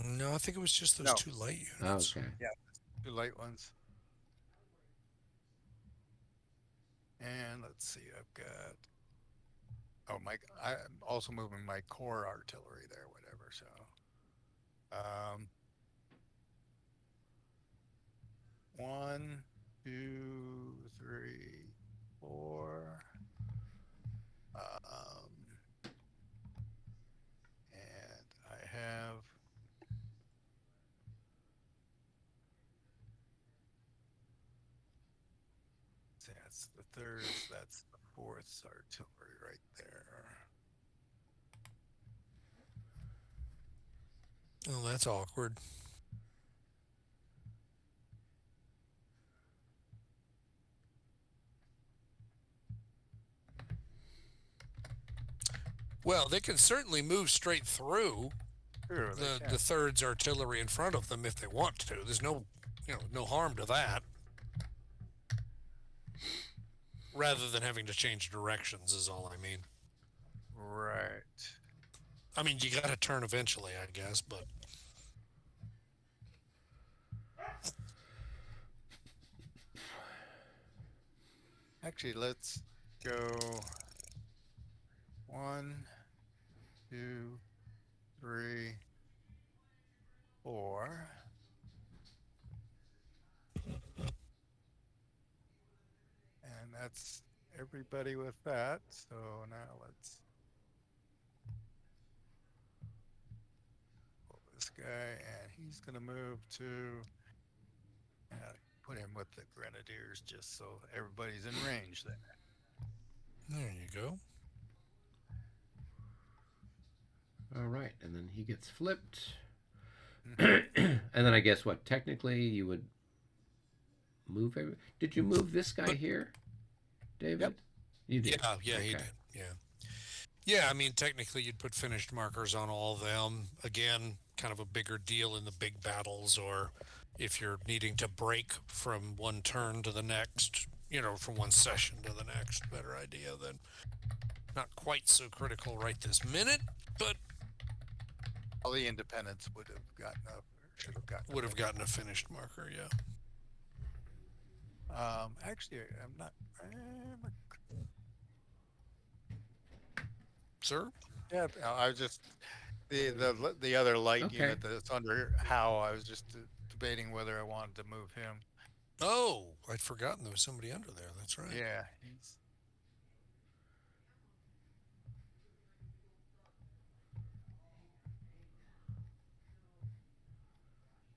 No, I think it was just those No. two light units. Okay. Two light ones. And let's see, I've got. Oh my! I'm also moving my core artillery there, whatever. So, one, two, three, four. And I have. That's the third. That's the fourth artillery right there. Oh, that's awkward. Well, they can certainly move straight through True, they the can. third's artillery in front of them if they want to. There's no harm to that. Rather than having to change directions is all I mean. Right. I mean, you got to turn eventually, I guess, but Actually, let's go one, two, three, four. And that's everybody with that. So now let's pull this guy, and he's going to move to put him with the Grenadiers just so everybody's in range there. there you go. All right, and then he gets flipped. Mhm. And then I guess what? Technically, you would move. Did you move this guy But- here? Yep. David? You did. Yeah, he Okay. did. Yeah. Yeah, I mean, technically, you'd put finished markers on all of them. Again, kind of a bigger deal in the big battles, or if you're needing to break from one turn to the next, from one session to the next. Better idea than not quite so critical right this minute, but All the independents would have gotten up, or should have gotten would have up. gotten a finished marker. Yeah. Actually, I'm not. Sir? Yeah, I was just the other light Okay. unit that's under Howe. I was just debating whether I wanted to move him. Oh, I'd forgotten there was somebody under there. That's right. Yeah, he's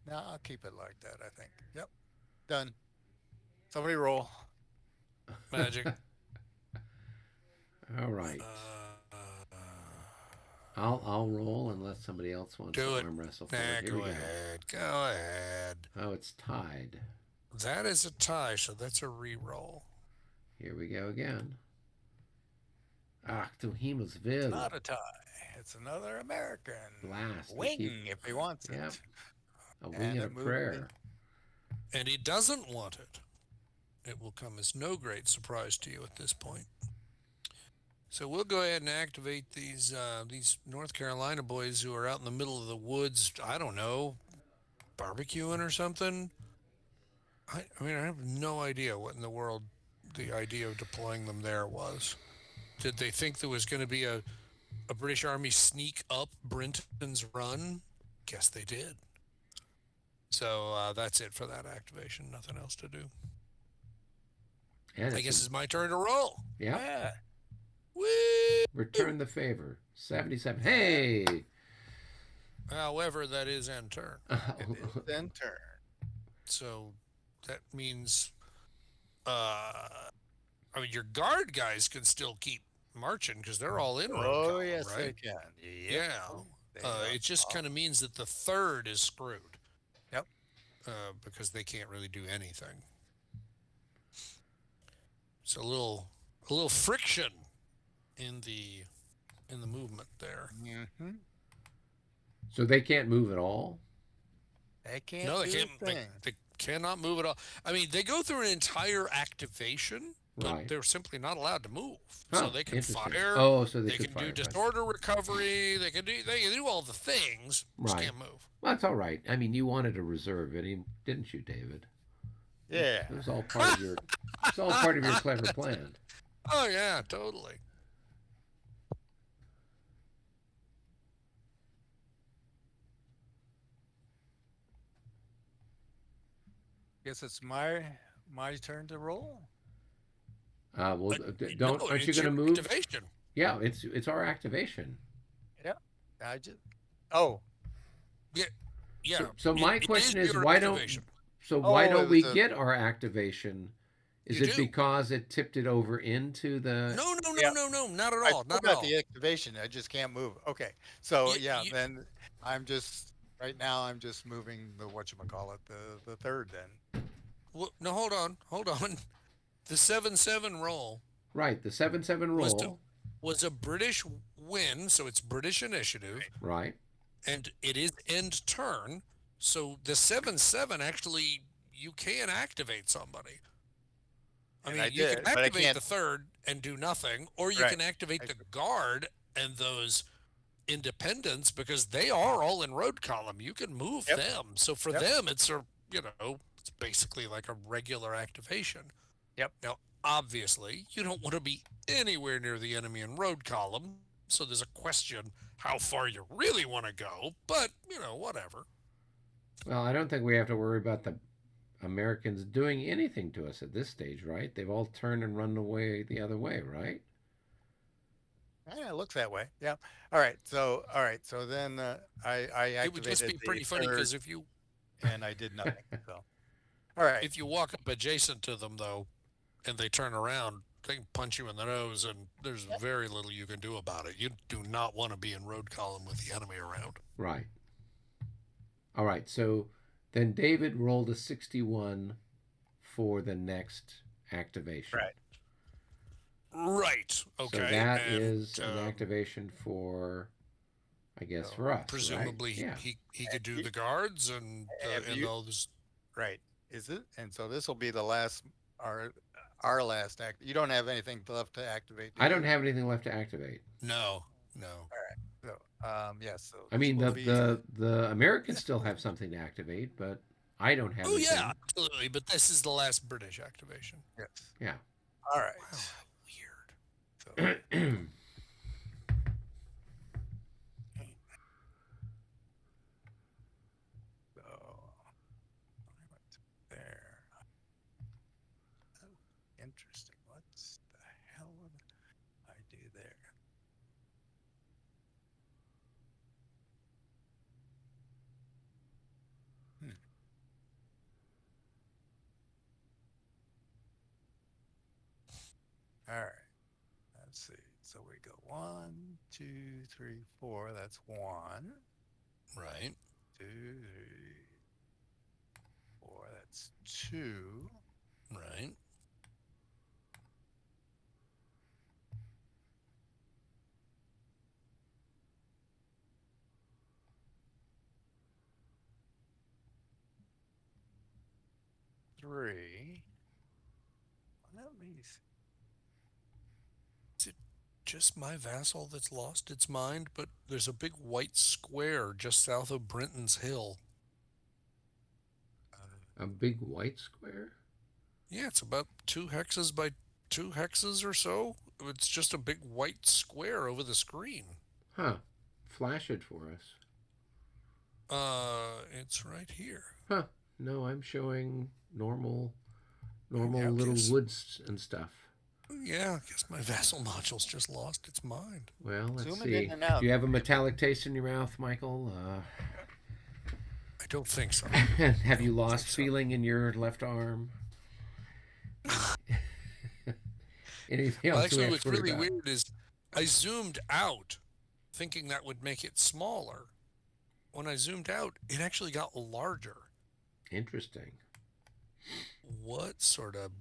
no. I'll keep it like that. I think. Yep, done. Somebody roll. Magic. All right. Uh, I'll roll unless somebody else wants do to it. arm wrestle for Nah, it. Here go we go. ahead. Go ahead. Oh, it's tied. That is a tie, so that's a re-roll. Here we go again. Ach, du Himmels It's Will. not a tie. It's another American Blast. wing if he wants it. Yep. A wing And and a it moved prayer. And he doesn't want it. It will come as no great surprise to you at this point. So we'll go ahead and activate these North Carolina boys who are out in the middle of the woods. I don't know, barbecuing or something. I mean, I have no idea what in the world the idea of deploying them there was. Did they think there was going to be a British Army sneak up Brinton's Run? Guess they did. So that's it for that activation. Nothing else to do. And I guess it's my turn to roll. Yep. Yeah. Woo! Return the favor. 77. Hey! However, that is end turn. It is then turn. So that means, I mean, your guard guys can still keep marching because they're all in road Oh column, yes, they right? can. Yep. Yeah. They are It just all- kind of means that the third is screwed. Yep. Because they can't really do anything. So a little friction in the movement there. Mm-hmm. So they can't move at all? They can't. No, they do a can't. thing. They cannot move at all. I mean, they go through an entire activation, but Right. they're simply not allowed to move. Huh, So they can interesting. fire. Oh, so they They could can fire. do right. disorder recovery. They can do all the things. Just Right. can't move. Well, that's all right. I mean, you wanted a reserve, didn't you, David? Yeah. It was all part of your. It's all part of your clever plan. Oh yeah, totally. Guess it's my turn to roll. Well, No, don't. Aren't you it's going to your move? activation. Yeah, it's our activation. Yeah. I just. Oh. Yeah, yeah. So my it question is, your why activation. why Oh, don't it we was a- get our activation? Is You it do. because it tipped it over into the? No, Yeah. not at I all. still Not at got all. the activation. I just can't move. Okay. So You- you- then I'm just right now. I'm just moving the whatchamacallit, the third. Then No, hold on. The 7-7 roll Right, the 7-7 was roll. was a British win, so it's British initiative, Right. and it is end turn. So the 7-7 actually you can activate somebody. I And mean, I you did, can but I activate can't- the third and do nothing, or you Right. can activate the guard and those independents because they are all in road column. You can move Yep. them. So for Yep. them, it's it's basically like a regular activation. Yep. Now, obviously, you don't want to be anywhere near the enemy in road column. So there's a question how far you really want to go, but whatever. Well, I don't think we have to worry about the Americans doing anything to us at this stage, right? They've all turned and run away the other way, right? yeah, it looks that way. Yeah. All right. So then I activated It would just be the pretty funny third, because if you and I did nothing. So all right. if you walk up adjacent to them though, and they turn around, they can punch you in the nose, and there's very little you can do about it. You do not want to be in road column with the enemy around. Right. All right. So then David rolled a 61 for the next activation. Right. Right. So Okay. that And is an activation for, I guess, So for us, right? presumably Yeah. he have could do you, the guards have and you those. right? Is it? And so this will be the last our our last act. You don't have anything left to activate, do I don't you? have anything left to activate. No, no. All right. Yes. So I this mean, will be the Americans still have something to activate, but I don't have Oh yeah, anything. absolutely. But this is the last British activation. yes. Yeah. All Wow, right. how weird. So so I went to there. Oh, interesting. What's the hell would I do there? Hmm. All right. Let's see. So we go 1, 2, 3, 4. That's 1, Right, 2, 3, 4. That's 2. right. 3. Let me see. Is it just my vassal that's lost its mind? But there's a big white square just south of Brenton's Hill. A big white square? Yeah, it's about 2 hexes by 2 hexes or so. It's just a big white square over the screen. Huh. Flash it for us. It's right here. Huh. No, I'm showing normal Yep. little Guess. woods and stuff. Yeah, I guess my vassal module's just lost its mind. Well, let's Zooming in see. and Do out. you have a metallic taste in your mouth, Michael? I don't think so. Have you Don't lost think so. feeling in your left arm? Anything Well, else we actually, have to what's worry really about? weird is I zoomed out thinking that would make it smaller. When I zoomed out, it actually got larger. Interesting. What sort of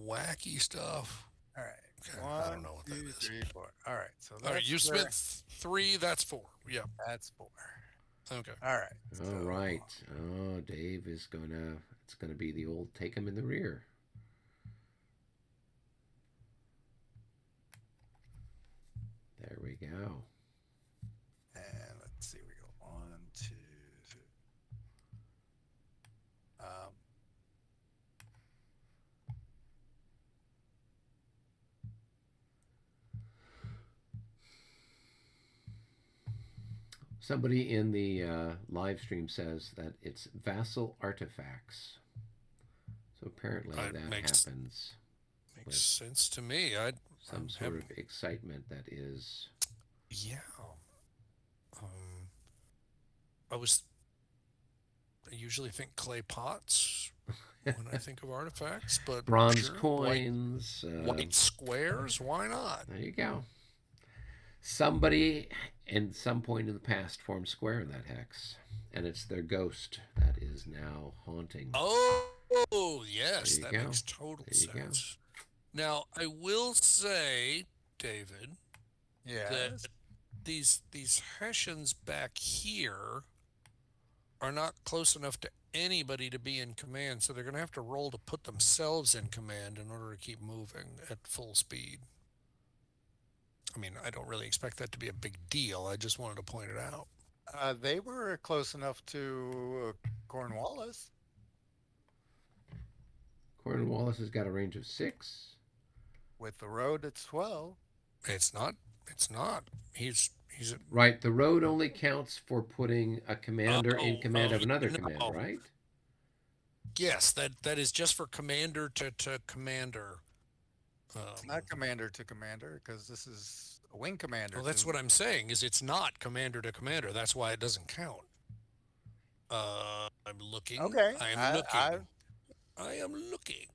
wacky stuff? All right. Okay, I don't One, know what that two, is. three, four. All right. So All right, that's you where spent 3, that's 4. Yeah, that's 4. okay. All right. All So right. Oh, Dave is gonna. It's gonna be the old take him in the rear. There we go. and let's see. We go 1, 2, 3. Um, Somebody in the live stream says that it's vassal artifacts. So apparently It that makes happens makes with sense to me. I some have sort of excitement that is. yeah. Um, I was I usually think clay pots when I think of artifacts, but Bronze sure, coins. white squares. Why not? There you go. Somebody at some point in the past formed square in that hex, and it's their ghost that is now haunting. Oh, There yes, you that go. makes total There you go. sense. Now, I will say, David, that yes. these Hessians back here are not close enough to anybody to be in command, so they're going to have to roll to put themselves in command in order to keep moving at full speed. I mean, I don't really expect that to be a big deal. I just wanted to point it out. They were close enough to Cornwallis Cornwallis has got a range of 6. with the road. It's 12. It's not. It's not. He's a, Right, the road only counts for putting a commander in command of another command, no. right? Yes, that is just for commander to commander. It's not commander to commander because this is a wing commander. Well, that's what I'm saying. Is it's not commander to commander. That's why it doesn't count. I'm looking. Okay. I am looking. I I am looking.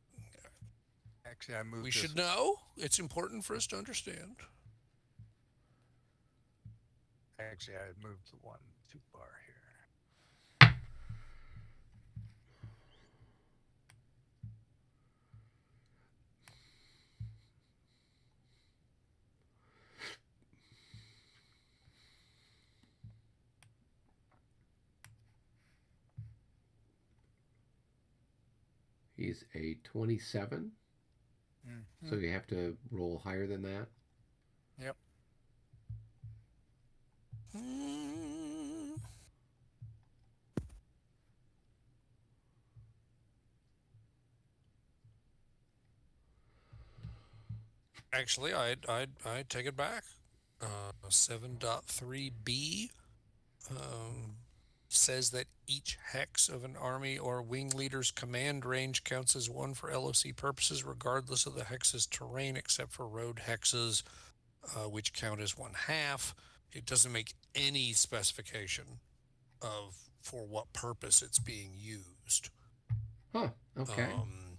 actually I moved We this. should know. It's important for us to understand. Actually, I moved one too far here. He's a 27, so Hmm. you have to roll higher than that. Yep. Hmm. Actually, I'd take it back. 7.3b um, says that each hex of an army or wing leader's command range counts as one for LOC purposes, regardless of the hex's terrain, except for road hexes, which count as one half. It doesn't make any specification of for what purpose it's being used. Huh. Okay. Um,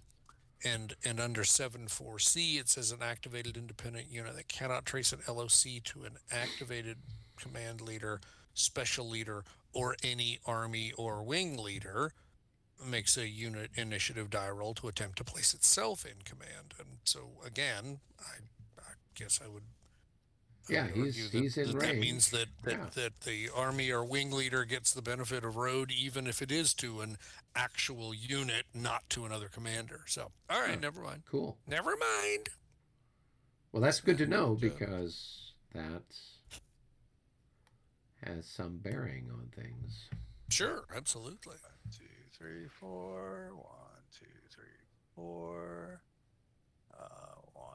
and under 7.4c, it says an activated independent unit that cannot trace an LOC to an activated command leader, special leader, or any army or wing leader makes a unit initiative die roll to attempt to place itself in command. And so again, I guess I Yeah, would argue he's in that means range. Yeah. that the army or wing leader gets the benefit of road, even if it is to an actual unit, not to another commander. So, all right, Huh. never mind. Cool. Never mind. Well, that's good to know And because that has some bearing on things. sure, absolutely. 2, 3, 4. 1, 2, 3, 4. 1,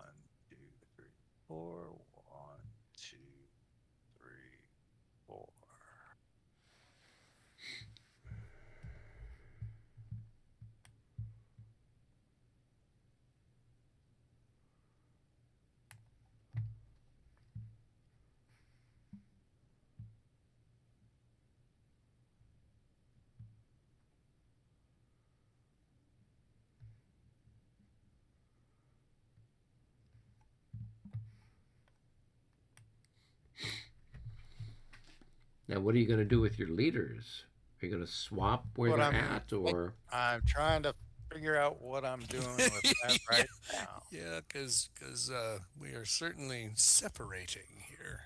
2, 3, 4. 1, 2, 3, 4. Now, what are you going to do with your leaders? Are you going to swap where What they're I'm at, or I'm trying to figure out what I'm doing with that Yeah, right now. yeah, because we are certainly separating here.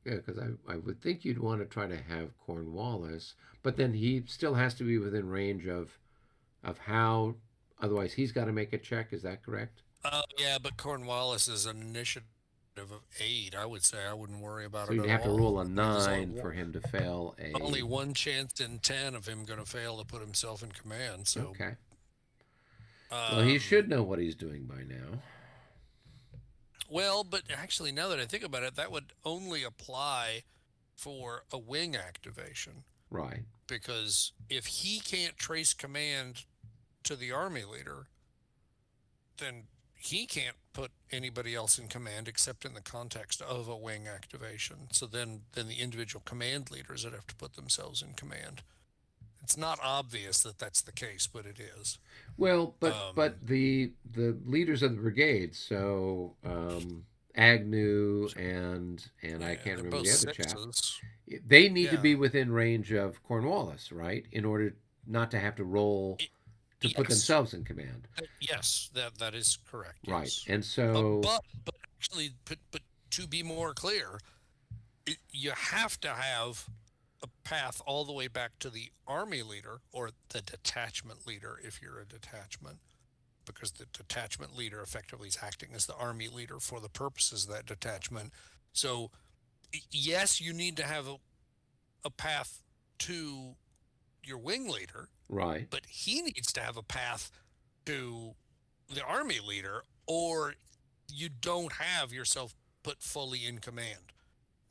yeah? Because I would think you'd want to try to have Cornwallis, but then he still has to be within range of how. Otherwise, he's got to make a check. Is that correct? Yeah, but Cornwallis is an initiative of 8. I would say I wouldn't worry about So it you'd at have to all. roll a I mean, there's nine for him to fail only a. one chance in 10 of him going to fail to put himself in command. So, Okay. Well, he um, should know what he's doing by now. well, but actually, now that I think about it, that would only apply for a wing activation Right. because if he can't trace command to the army leader, then he can't put anybody else in command except in the context of a wing activation. So then the individual command leaders would have to put themselves in command. It's not obvious that that's the case, but it is. Well, but Um, the leaders of the brigades, so Agnew and I yeah, can't they're remember both the other chap. sixes. They need to Yeah. be within range of Cornwallis, right? In order not to have to roll It, to put yes. themselves in command. Yes, that is correct. Right. Yes. And so But actually, but to be more clear, you have to have a path all the way back to the army leader or the detachment leader if you're a detachment, because the detachment leader effectively is acting as the army leader for the purposes of that detachment. So, yes, you need to have a path to your wing leader, right, but he needs to have a path to the army leader, or you don't have yourself put fully in command.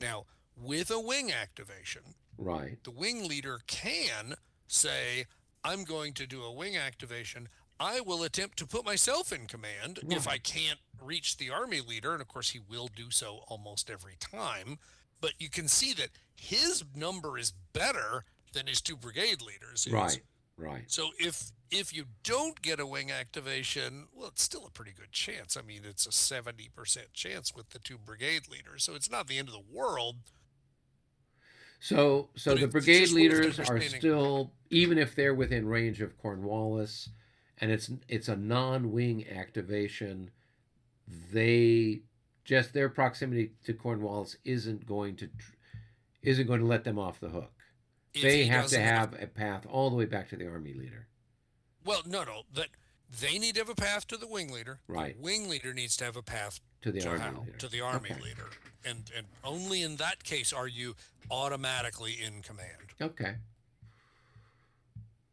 Now, with a wing activation, right, the wing leader can say, I'm going to do a wing activation. I will attempt to put myself in command if I right, can't reach the army leader. And of course, he will do so almost every time. But you can see that his number is better than his two brigade leaders is. right, right. So if you don't get a wing activation, well, it's still a pretty good chance. I mean, it's a 70% chance with the two brigade leaders. So it's not the end of the world, So but the it's brigade just worth leaders are understanding. still, even if they're within range of Cornwallis, and it's a non-wing activation. They just their proximity to Cornwallis isn't going to let them off the hook. if They he have to doesn't have, have a path all the way back to the army leader. well, no, that they need to have a path to the wing leader. The Right. wing leader needs to have a path To the to army Hal, leader. to the army Okay. leader, and only in that case are you automatically in command. Okay.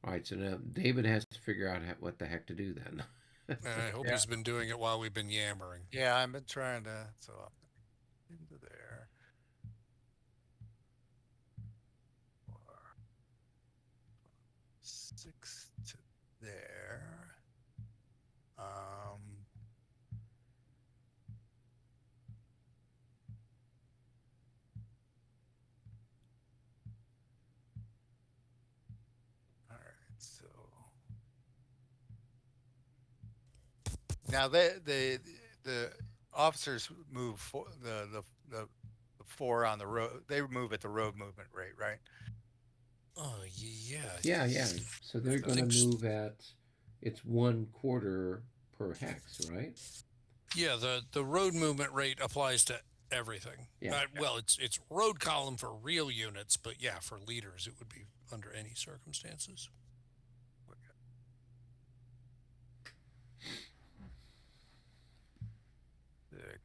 All right. So now David has to figure out what the heck to do then. And I hope Yeah, he's been doing it while we've been yammering. yeah, I've been trying to. So into there. 6 to there. Um, all right. So now the officers move the four on the road. They move at the road movement rate, right? Oh yeah, Yeah, yeah. So they're I going to think move at it's 1/4 per hex, right? yeah. The road movement rate applies to everything. Yeah. Well, it's road column for real units, but yeah, for leaders it would be under any circumstances. 6.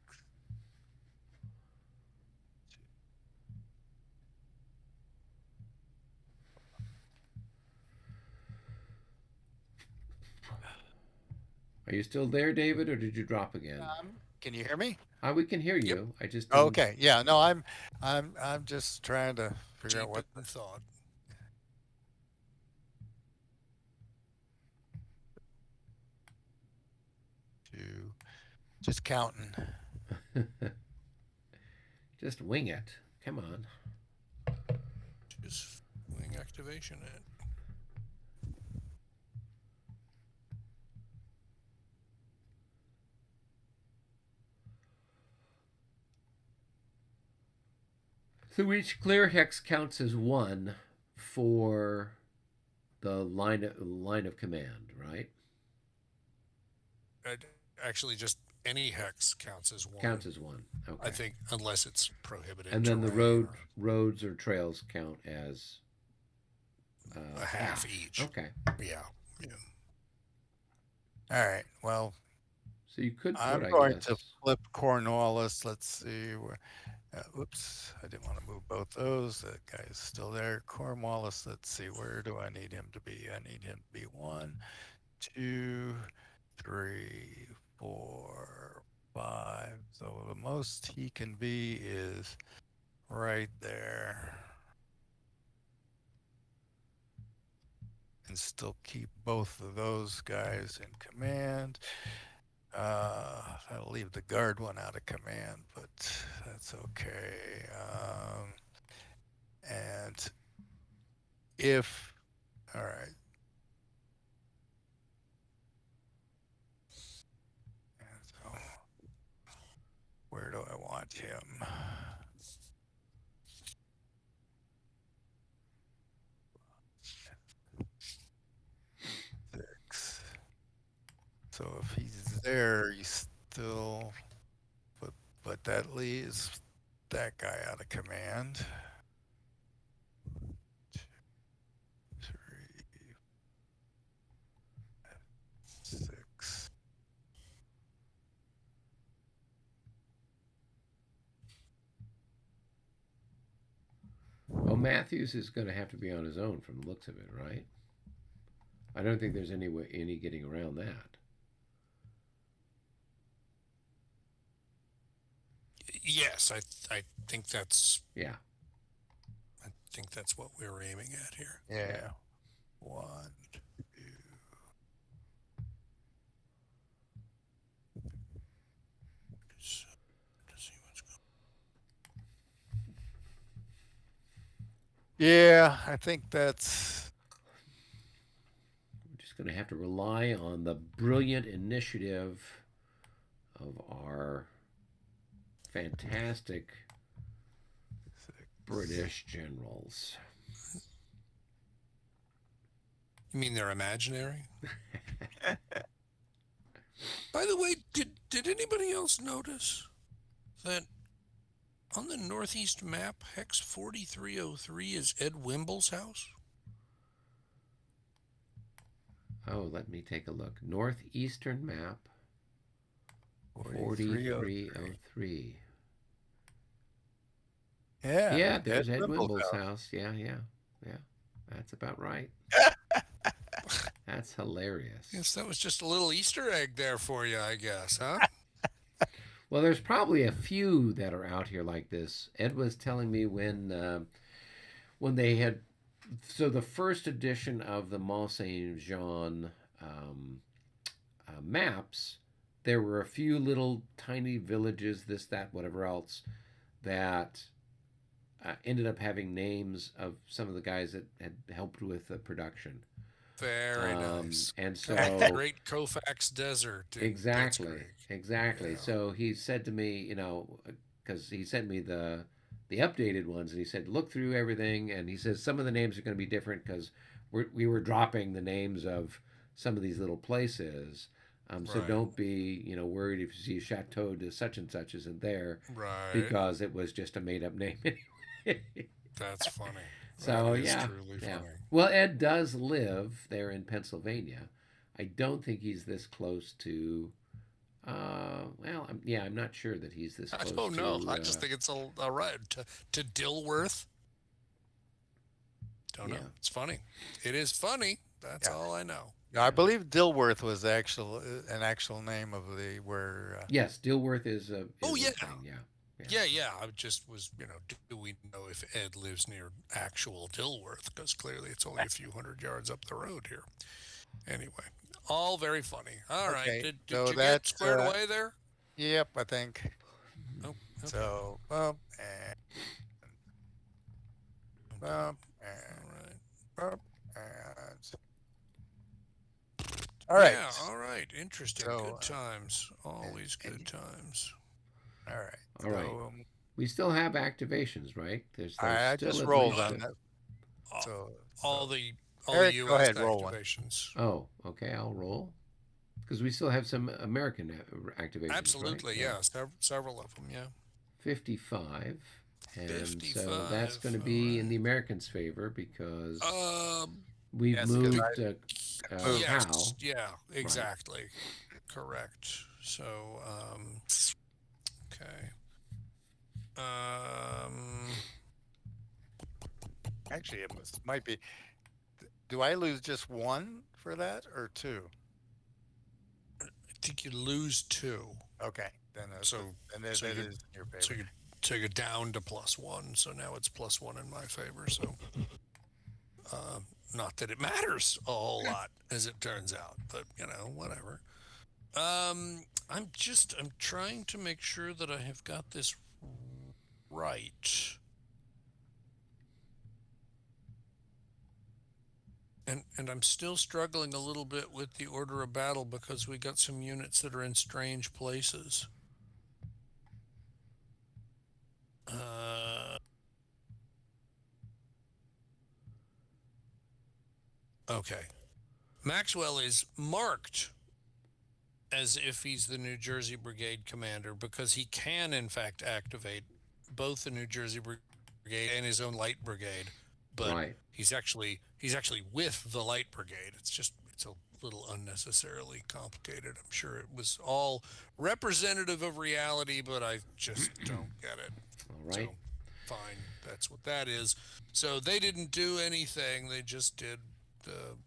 Are you still there, David, or did you drop again? Can you hear me? We can hear Yep, you. I just didn't. Okay. Yeah. No, I'm just trying to figure out deep what in thought. to. Just counting. Just wing it. Come on. Just wing activation it. So each clear hex counts as one for the line of command, right? Uh, Actually, just any hex counts as one. Counts as one. I Okay. think, unless it's prohibited And then the terrain or roads or trails count as a half each. Okay. Yeah, yeah. All right. Well, So you could put, I'm I going guess. to flip Cornwallis. Let's see. Oops, I didn't want to move both those. That guy's still there. Cornwallis. Let's see. Where do I need him to be? I need him to be 1, 2, 3, 4, 5. So the most he can be is right there. And still keep both of those guys in command. I'll leave the guard one out of command, but that's okay. And if, all right. And so, where do I want him? Six. So if he's there, he's still, but that leaves that guy out of command. 2, 3, 6. Well, Matthews is going to have to be on his own from the looks of it, right? I don't think there's any getting around that. Yes, I think that's Yeah. I think that's what we're aiming at here. Yeah. 1, 2. So, to see what's going. Yeah, I think that's. We're just going to have to rely on the brilliant initiative of our fantastic British generals. You mean they're imaginary? By the way, did anybody else notice that On the northeast map, hex 4303 is Ed Wimble's house. Oh, let me take a look. Northeastern map, 4303. 4303. Yeah, Yeah, Ed there's Ed Wimble's Wimble's house. house. Yeah, yeah, yeah. That's about right. That's hilarious. Yes, that was just a little Easter egg there for you, I guess, huh? Well, there's probably a few that are out here like this. Ed was telling me when they had so the first edition of the Mont Saint Jean um, maps, there were a few little tiny villages, this, that, whatever else, that ended up having names of some of the guys that had helped with the production. Very nice. And Kind of like the so Great Koufax Desert in exactly, Blitzkrieg. exactly. Yeah, So he said to me, because he sent me the updated ones, and he said look through everything, and he says some of the names are going to be different because we were dropping the names of some of these little places. So right, don't be worried if you see a chateau de such and such isn't there, right. because it was just a made up name anyway. That's funny. That So is yeah, truly yeah. funny. Well, Ed does live there in Pennsylvania. I don't think he's this close to. Well, I'm not sure that he's this I close don't know. to. I just think it's a right to Dilworth. Don't Yeah, know. It's funny. It is funny. That's Yeah. all I know. Yeah, I believe Dilworth was an actual name of the where. yes, Dilworth Oh is a yeah, thing. Yeah, yeah. yeah. I just was, do we know if Ed lives near actual Dilworth? Because clearly it's only a few hundred yards up the road here. Anyway, all very funny. All right. Okay, Did so you get that's squared away there? yep, I think Oh, okay. so. Bump and All right. bump and all right. Yeah. All right. Interesting. So Good times. Always and good times. all right. All right. So We still have activations, right? There's I still just at rolled least on a. that. All, So all the all the Eric, go U.S. ahead, roll one. activations. Oh, okay. I'll roll because we still have some American activations, right? Absolutely. Yeah, Yeah. Several of them. Yeah. 55. And so that's 55. going to All be in right. the Americans' favor because Um. we've Yes, because Be, moved moved. Hal. yes. Yeah. Right. Exactly. Correct. So. Okay. Um. Actually, might be. Do I lose just one for that or two? I think you lose two. Okay, then So. So that you. is in your So favor. you take it down to +1. So now it's +1 in my favor. So. Not that it matters a whole lot, as it turns out, but whatever. I'm trying to make sure that I have got this right. And I'm still struggling a little bit with the order of battle because we got some units that are in strange places. Uh, okay. Maxwell is marked as if he's the New Jersey Brigade commander because he can, in fact, activate both the New Jersey Brigade and his own light brigade. But Right. he's actually with the light brigade. It's a little unnecessarily complicated. I'm sure it was all representative of reality, but I just don't get it. All right. So fine, that's what that is. So they didn't do anything. They just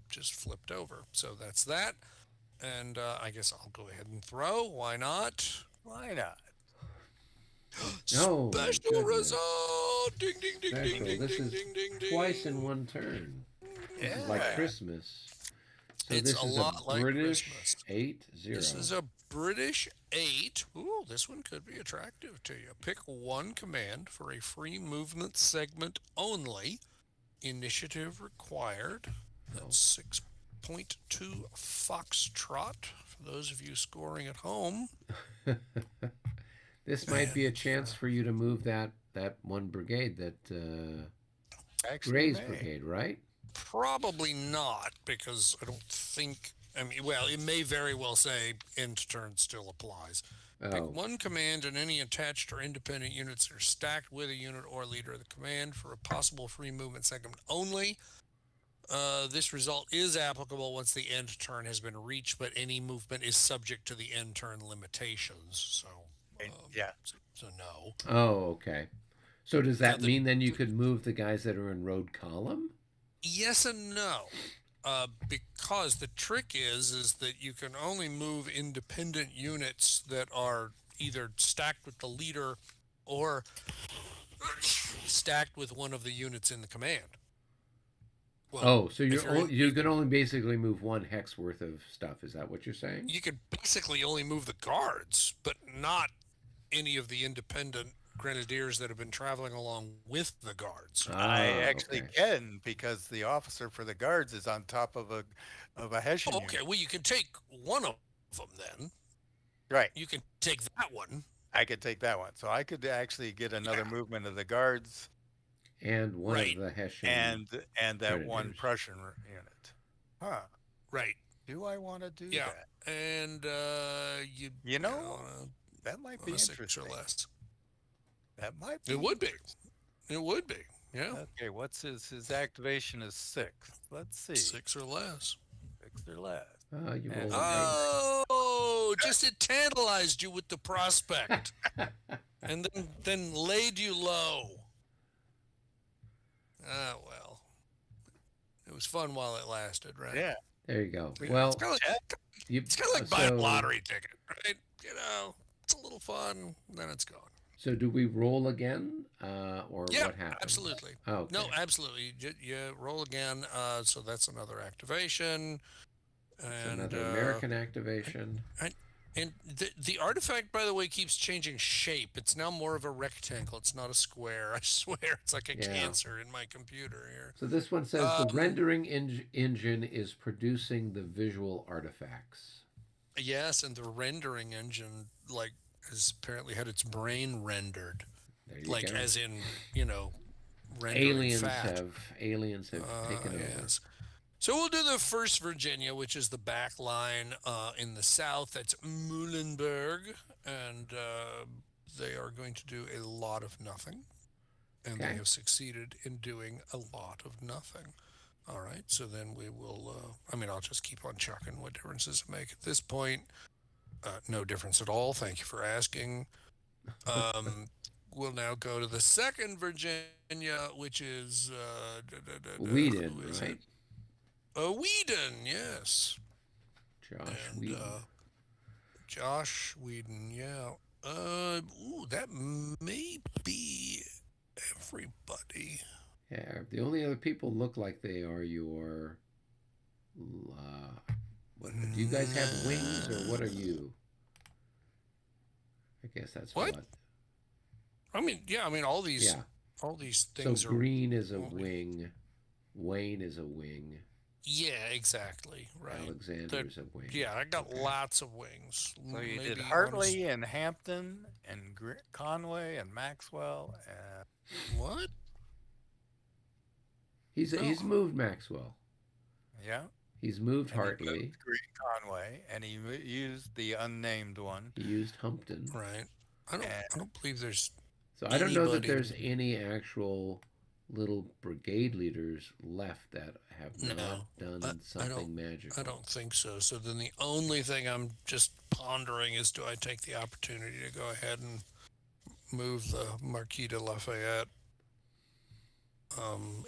just flipped over. So that's that. And I guess I'll go ahead and throw. Why not? Why not? Oh my Special goodness. result! Ding, ding, ding, ding, Special. ding, This ding, is ding, ding, twice in ding. one turn. This is like Yeah. Christmas. So It's this a is a lot like British Christmas. 8-0. This is a British 8. Ooh, this one could be attractive to you. Pick one command for a free movement segment only. Initiative required. Oh. That's 6.2 Foxtrot for those of you scoring at home. This might be a And chance for you to move that one brigade, that Actually, Gray's may. brigade, right? probably not because I don't think I mean, well, it may very well say end turn still applies. Pick Oh, one command and any attached or independent units that are stacked with a unit or leader of the command for a possible free movement segment only. This result is applicable once the end turn has been reached, but any movement is subject to the end turn limitations. So, Yeah. no. oh, okay. So does Now, that mean then you could move the guys that are in road column? yes and no. Because the trick is that you can only move independent units that are either stacked with the leader or stacked with one of the units in the command. Well, Oh, so if you're you're in, you can only basically move one hex worth of stuff. Is that what you're saying? you could basically only move the guards, but not any of the independent grenadiers that have been traveling along with the guards. I Ah, actually okay. can because the officer for the guards is on top of a Hessian Oh, okay, unit. well, you can take one of them then. Right. You can take that one. I could take that one. So I could actually get another Yeah, movement of the guards And one of right, the Hessian and that one grenadiers. Prussian unit. Huh. right. Do I want to do Yeah, that? and you You you know, know that might on be a six or interesting. less. That might It be would be. interesting. It would be. Yeah, Okay, what's his activation is 6. Let's see. six or less. 6 or less. You And roll the an num 8. Oh, just it tantalized you with the prospect, and then laid you low. Ah, well, it was fun while it lasted, right? yeah. There you go. Yeah, it's Well, kind of Yeah. you it's kind of like buying a so lottery ticket, right? It's a little fun, then it's gone. so do we roll again, or Yeah, what happens? absolutely. No, Okay. absolutely. You roll again. So that's another activation, It's and another American activation. and, and the artifact, by the way, keeps changing shape. It's now more of a rectangle. It's not a square. I swear, it's like a Yeah. cancer in my computer here. So this one says the Um, rendering engine is producing the visual artifacts. yes, and the rendering engine like has apparently had its brain rendered, There you like go. as in you know rendering fat. Aliens have taken over. Yes. So we'll do the first Virginia, which is the back line in the south. That's Muhlenberg, and they are going to do a lot of nothing, and they Okay. have succeeded in doing a lot of nothing. All right, so then we will. I mean, I'll just keep on chucking. What difference does it make at this point? No difference at all. Thank you for asking. Um, we'll now go to the second Virginia, which is Whedon, who is it? right? Whedon, yes. Josh And Whedon. Josh Whedon, yeah. That may be everybody. Yeah. The only other people look like they are your. What do you guys have wings or what are you? I guess that's What? what. I mean, yeah. I mean, Yeah. all these So things are. green is a Well, wing. Wayne is a wing. yeah, exactly. Right. Alexander They're, is a wing. yeah, I got Okay. lots of wings. So you did Maybe one is Hartley and Hampton and Conway and Maxwell and what? He's No. moved Maxwell. yeah, He's moved and he Hartley. moved Green Conway and he used the unnamed one. He used Humpton. Right. And I don't believe there's So I don't know that anybody. there's any actual little brigade leaders left that have not No, done I don't. something magical. I don't think so. So then the only thing I'm just pondering is do I take the opportunity to go ahead and move the Marquis de Lafayette?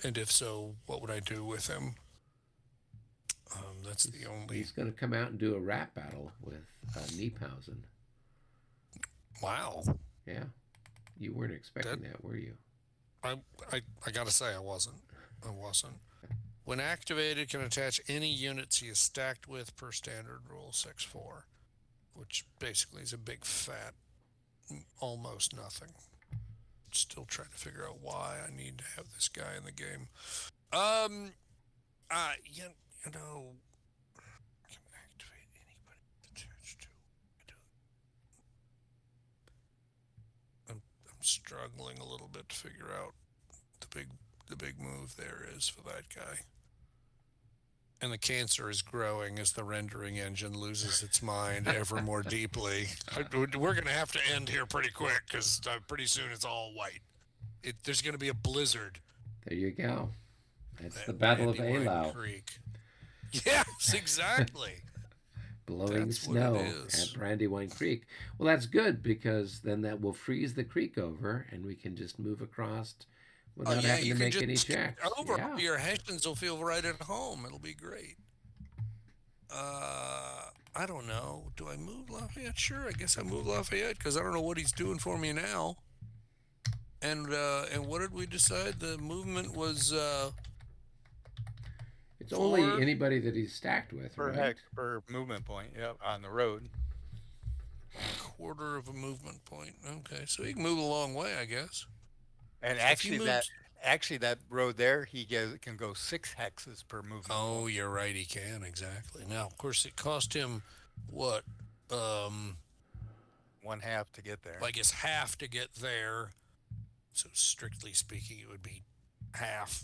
And if so, what would I do with him? That's the only. He's going to come out and do a rap battle with Niephausen. Wow. Yeah. You weren't That expecting that, were you? I I gotta say I wasn't. I wasn't. When activated, can attach any units he is stacked with per standard rule 6-4, which basically is a big fat almost nothing. Still trying to figure out why I need to have this guy in the game. Um, you, you know, can activate anybody attached to. I'm struggling a little bit to figure out the big move there is for that guy. and the cancer is growing as the rendering engine loses its mind ever more deeply. We're going to have to end here pretty quick because pretty soon it's all white. There's going to be a blizzard There you go. That's the at Battle of Brandywine Eylau. Creek. Yes, exactly. Blowing That's what it snow at is. Brandywine Creek. Well, that's good because then that will freeze the creek over and we can just move across Oh without yeah, having you to can make just any skip checks. over. Yeah. Your Hessians will feel right at home. It'll be great. I don't know. Do I move Lafayette? Sure, I guess I move Lafayette because I don't know what he's doing for me now. And what did we decide? The movement was It's only 4 anybody that he's stacked with, Per right? hex per movement point. Yep, on the road. quarter of a movement point. Okay, so he can move a long way, I guess. And If he moves, actually that road there, can go 6 hexes per movement oh, point. you're right, he can exactly. Now, of course, it cost him what? Um, 1/2 to get there. I guess half to get there. So strictly speaking, it would be half.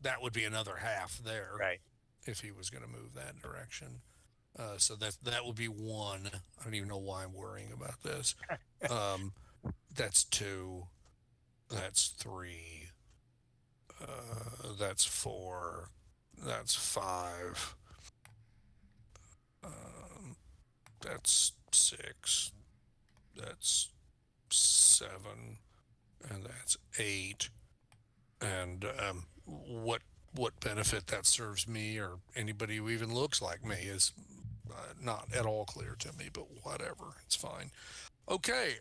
That would be another half there Right. if he was going to move that direction. So that would be one. I don't even know why I'm worrying about this. Um, that's two. That's three. That's four. That's five. Um, that's six. That's seven. And that's eight. And what benefit that serves me or anybody who even looks like me is not at all clear to me. But whatever, it's fine. Okay.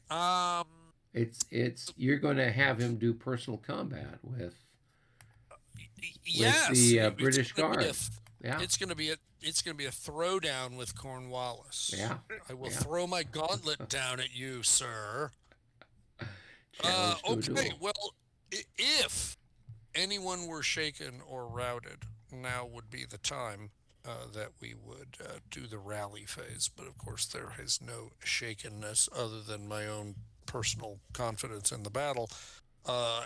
It's you're going to have him do personal combat with Yes, the it's British going to be Guard. Yeah, it's going to be a throwdown with Cornwallis. yeah, I will yeah. throw my gauntlet down at you, sir. Challenge to a Okay. duel. Well, if anyone were shaken or routed, now would be the time that we would do the rally phase. But of course, there is no shakenness other than my own personal confidence in the battle,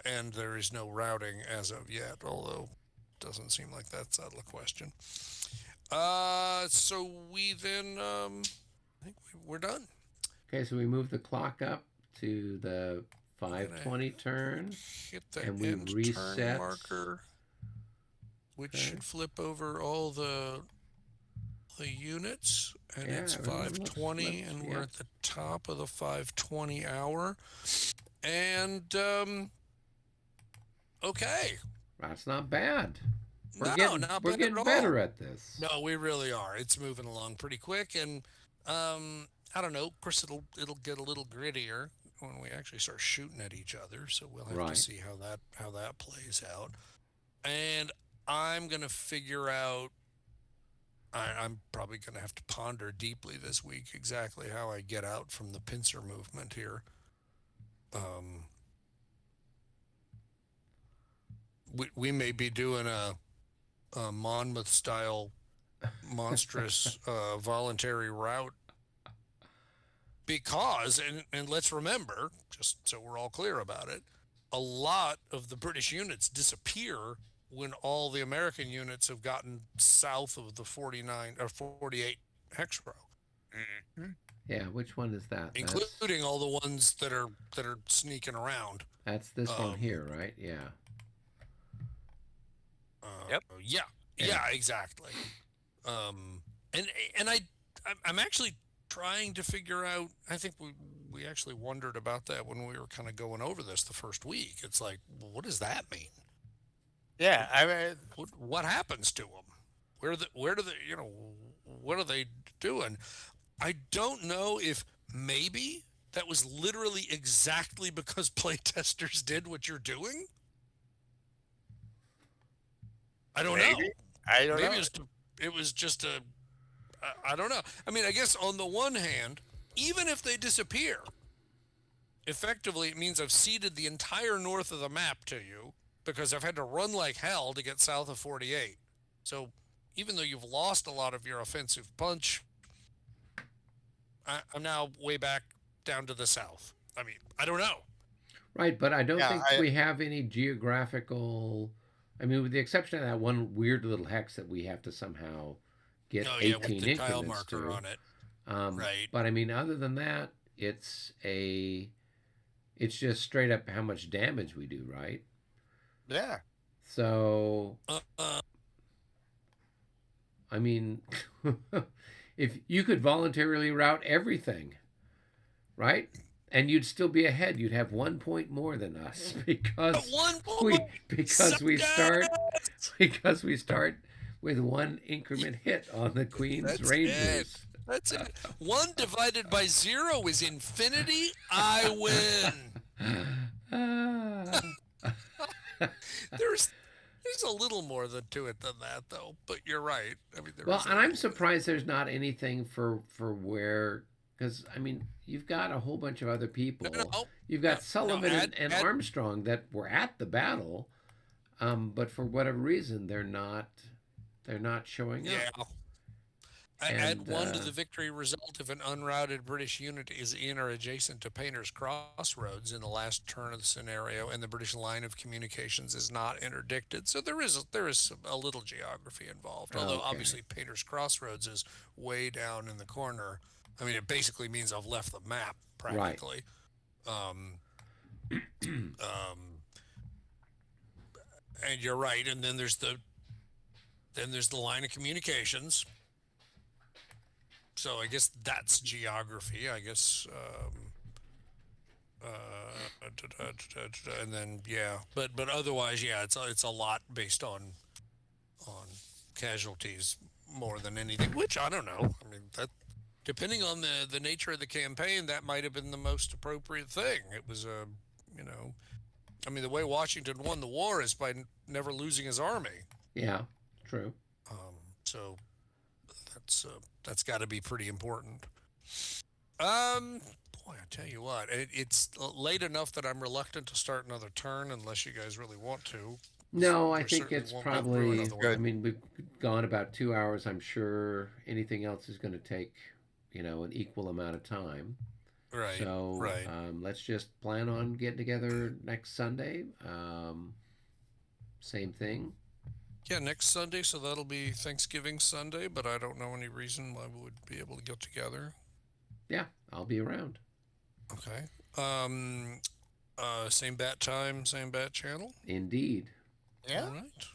and there is no routing as of yet, although it doesn't seem like that's out of the question. So we then, I think we're done. Okay, so we move the clock up to the I'm gonna 5:20 turn, hit the and we end turn reset. marker, which Okay. should flip over all the units, and Yeah, it's everyone5:20, looks. and we're Yeah, at the top of the 5:20 hour. And okay, that's not bad. We're no, getting not we're bad at getting all. better at this. No, we really are. It's moving along pretty quick, and I don't know. Of course, it'll get a little grittier when we actually start shooting at each other. So we'll have to Right. see how that plays out. And I'm gonna figure out. I'm probably gonna have to ponder deeply this week exactly how I get out from the pincer movement here. Um, we may be doing a Monmouth style monstrous voluntary route because and let's remember, just so we're all clear about it, a lot of the British units disappear when all the American units have gotten south of the 49 or 48 hex row, Hmm. Yeah, which one is that? including all the ones that are sneaking around. That's this one um here, right? Yeah. Yep. yeah, Yeah. yeah, exactly. um and I'm actually trying to figure out. I think we actually wondered about that when we were kind of going over this the first week. It's like, well, what does that mean? Yeah, what I mean, what happens to them? Where do they, what are they doing? I don't know if maybe that was literally exactly because playtesters did what you're doing. I don't know. maybe. I don't Maybe know. it was just a I don't know. I mean, I guess on the one hand, even if they disappear, effectively it means I've ceded the entire north of the map to you because I've had to run like hell to get south of 48. So even though you've lost a lot of your offensive punch, I'm now way back down to the south. I mean, I don't know. Right, but I don't Yeah, think we have any geographical I mean, with the exception of that one weird little hex that we have to somehow get Oh yeah, with 18 the tile increments marker to. on it. Right. But I mean, other than that, it's just straight up how much damage we do, right? Yeah. So Uh, uh, I mean, if you could voluntarily route everything, right? And you'd still be ahead. You'd have 1 point more than us at one we point, because we start suckers! because we start with one increment hit on the Queen's That's it. Rangers. That's it. One divided by zero is infinity. I win. Ah. There's there's a little more to it than that, though. But you're right. I mean, there Well, is a and I'm little bit. surprised there's not anything for where, because I mean you've got a whole bunch of other No, people. no, You've no, got no. Sullivan and Armstrong that were at the battle, but for whatever reason they're not showing up. Yeah. Add And one to the victory result if an unrouted British unit is in or adjacent to Painter's Crossroads in the last turn of the scenario, and the British line of communications is not interdicted. So there is a little geography involved. Although okay, obviously Painter's Crossroads is way down in the corner. I mean, it basically means I've left the map right. practically. Um, um, and you're right. And then there's the line of communications. So I guess that's geography. I guess, and then yeah, but otherwise, yeah, it's a lot based on casualties more than anything. Which I don't know. I mean that depending on the nature of the campaign, that might have been the most appropriate thing. It was a you know, I mean the way Washington won the war is by never losing his army. Yeah, true. So that's got to be pretty important. Um, Boy, I tell you what, it's late enough that I'm reluctant to start another turn unless you guys really want to. No, I There think certainly it's won't be through probably. another I one. Good. mean, we've gone about 2 hours. I'm sure anything else is going to take, an equal amount of time. Right, So right. let's just plan on getting together next Sunday. Same thing. Yeah, next Sunday, so that'll be Thanksgiving Sunday, but I don't know any reason why we would be able to get together. Yeah, I'll be around. Okay. Same bat time, same bat channel. Indeed. Yeah. All right.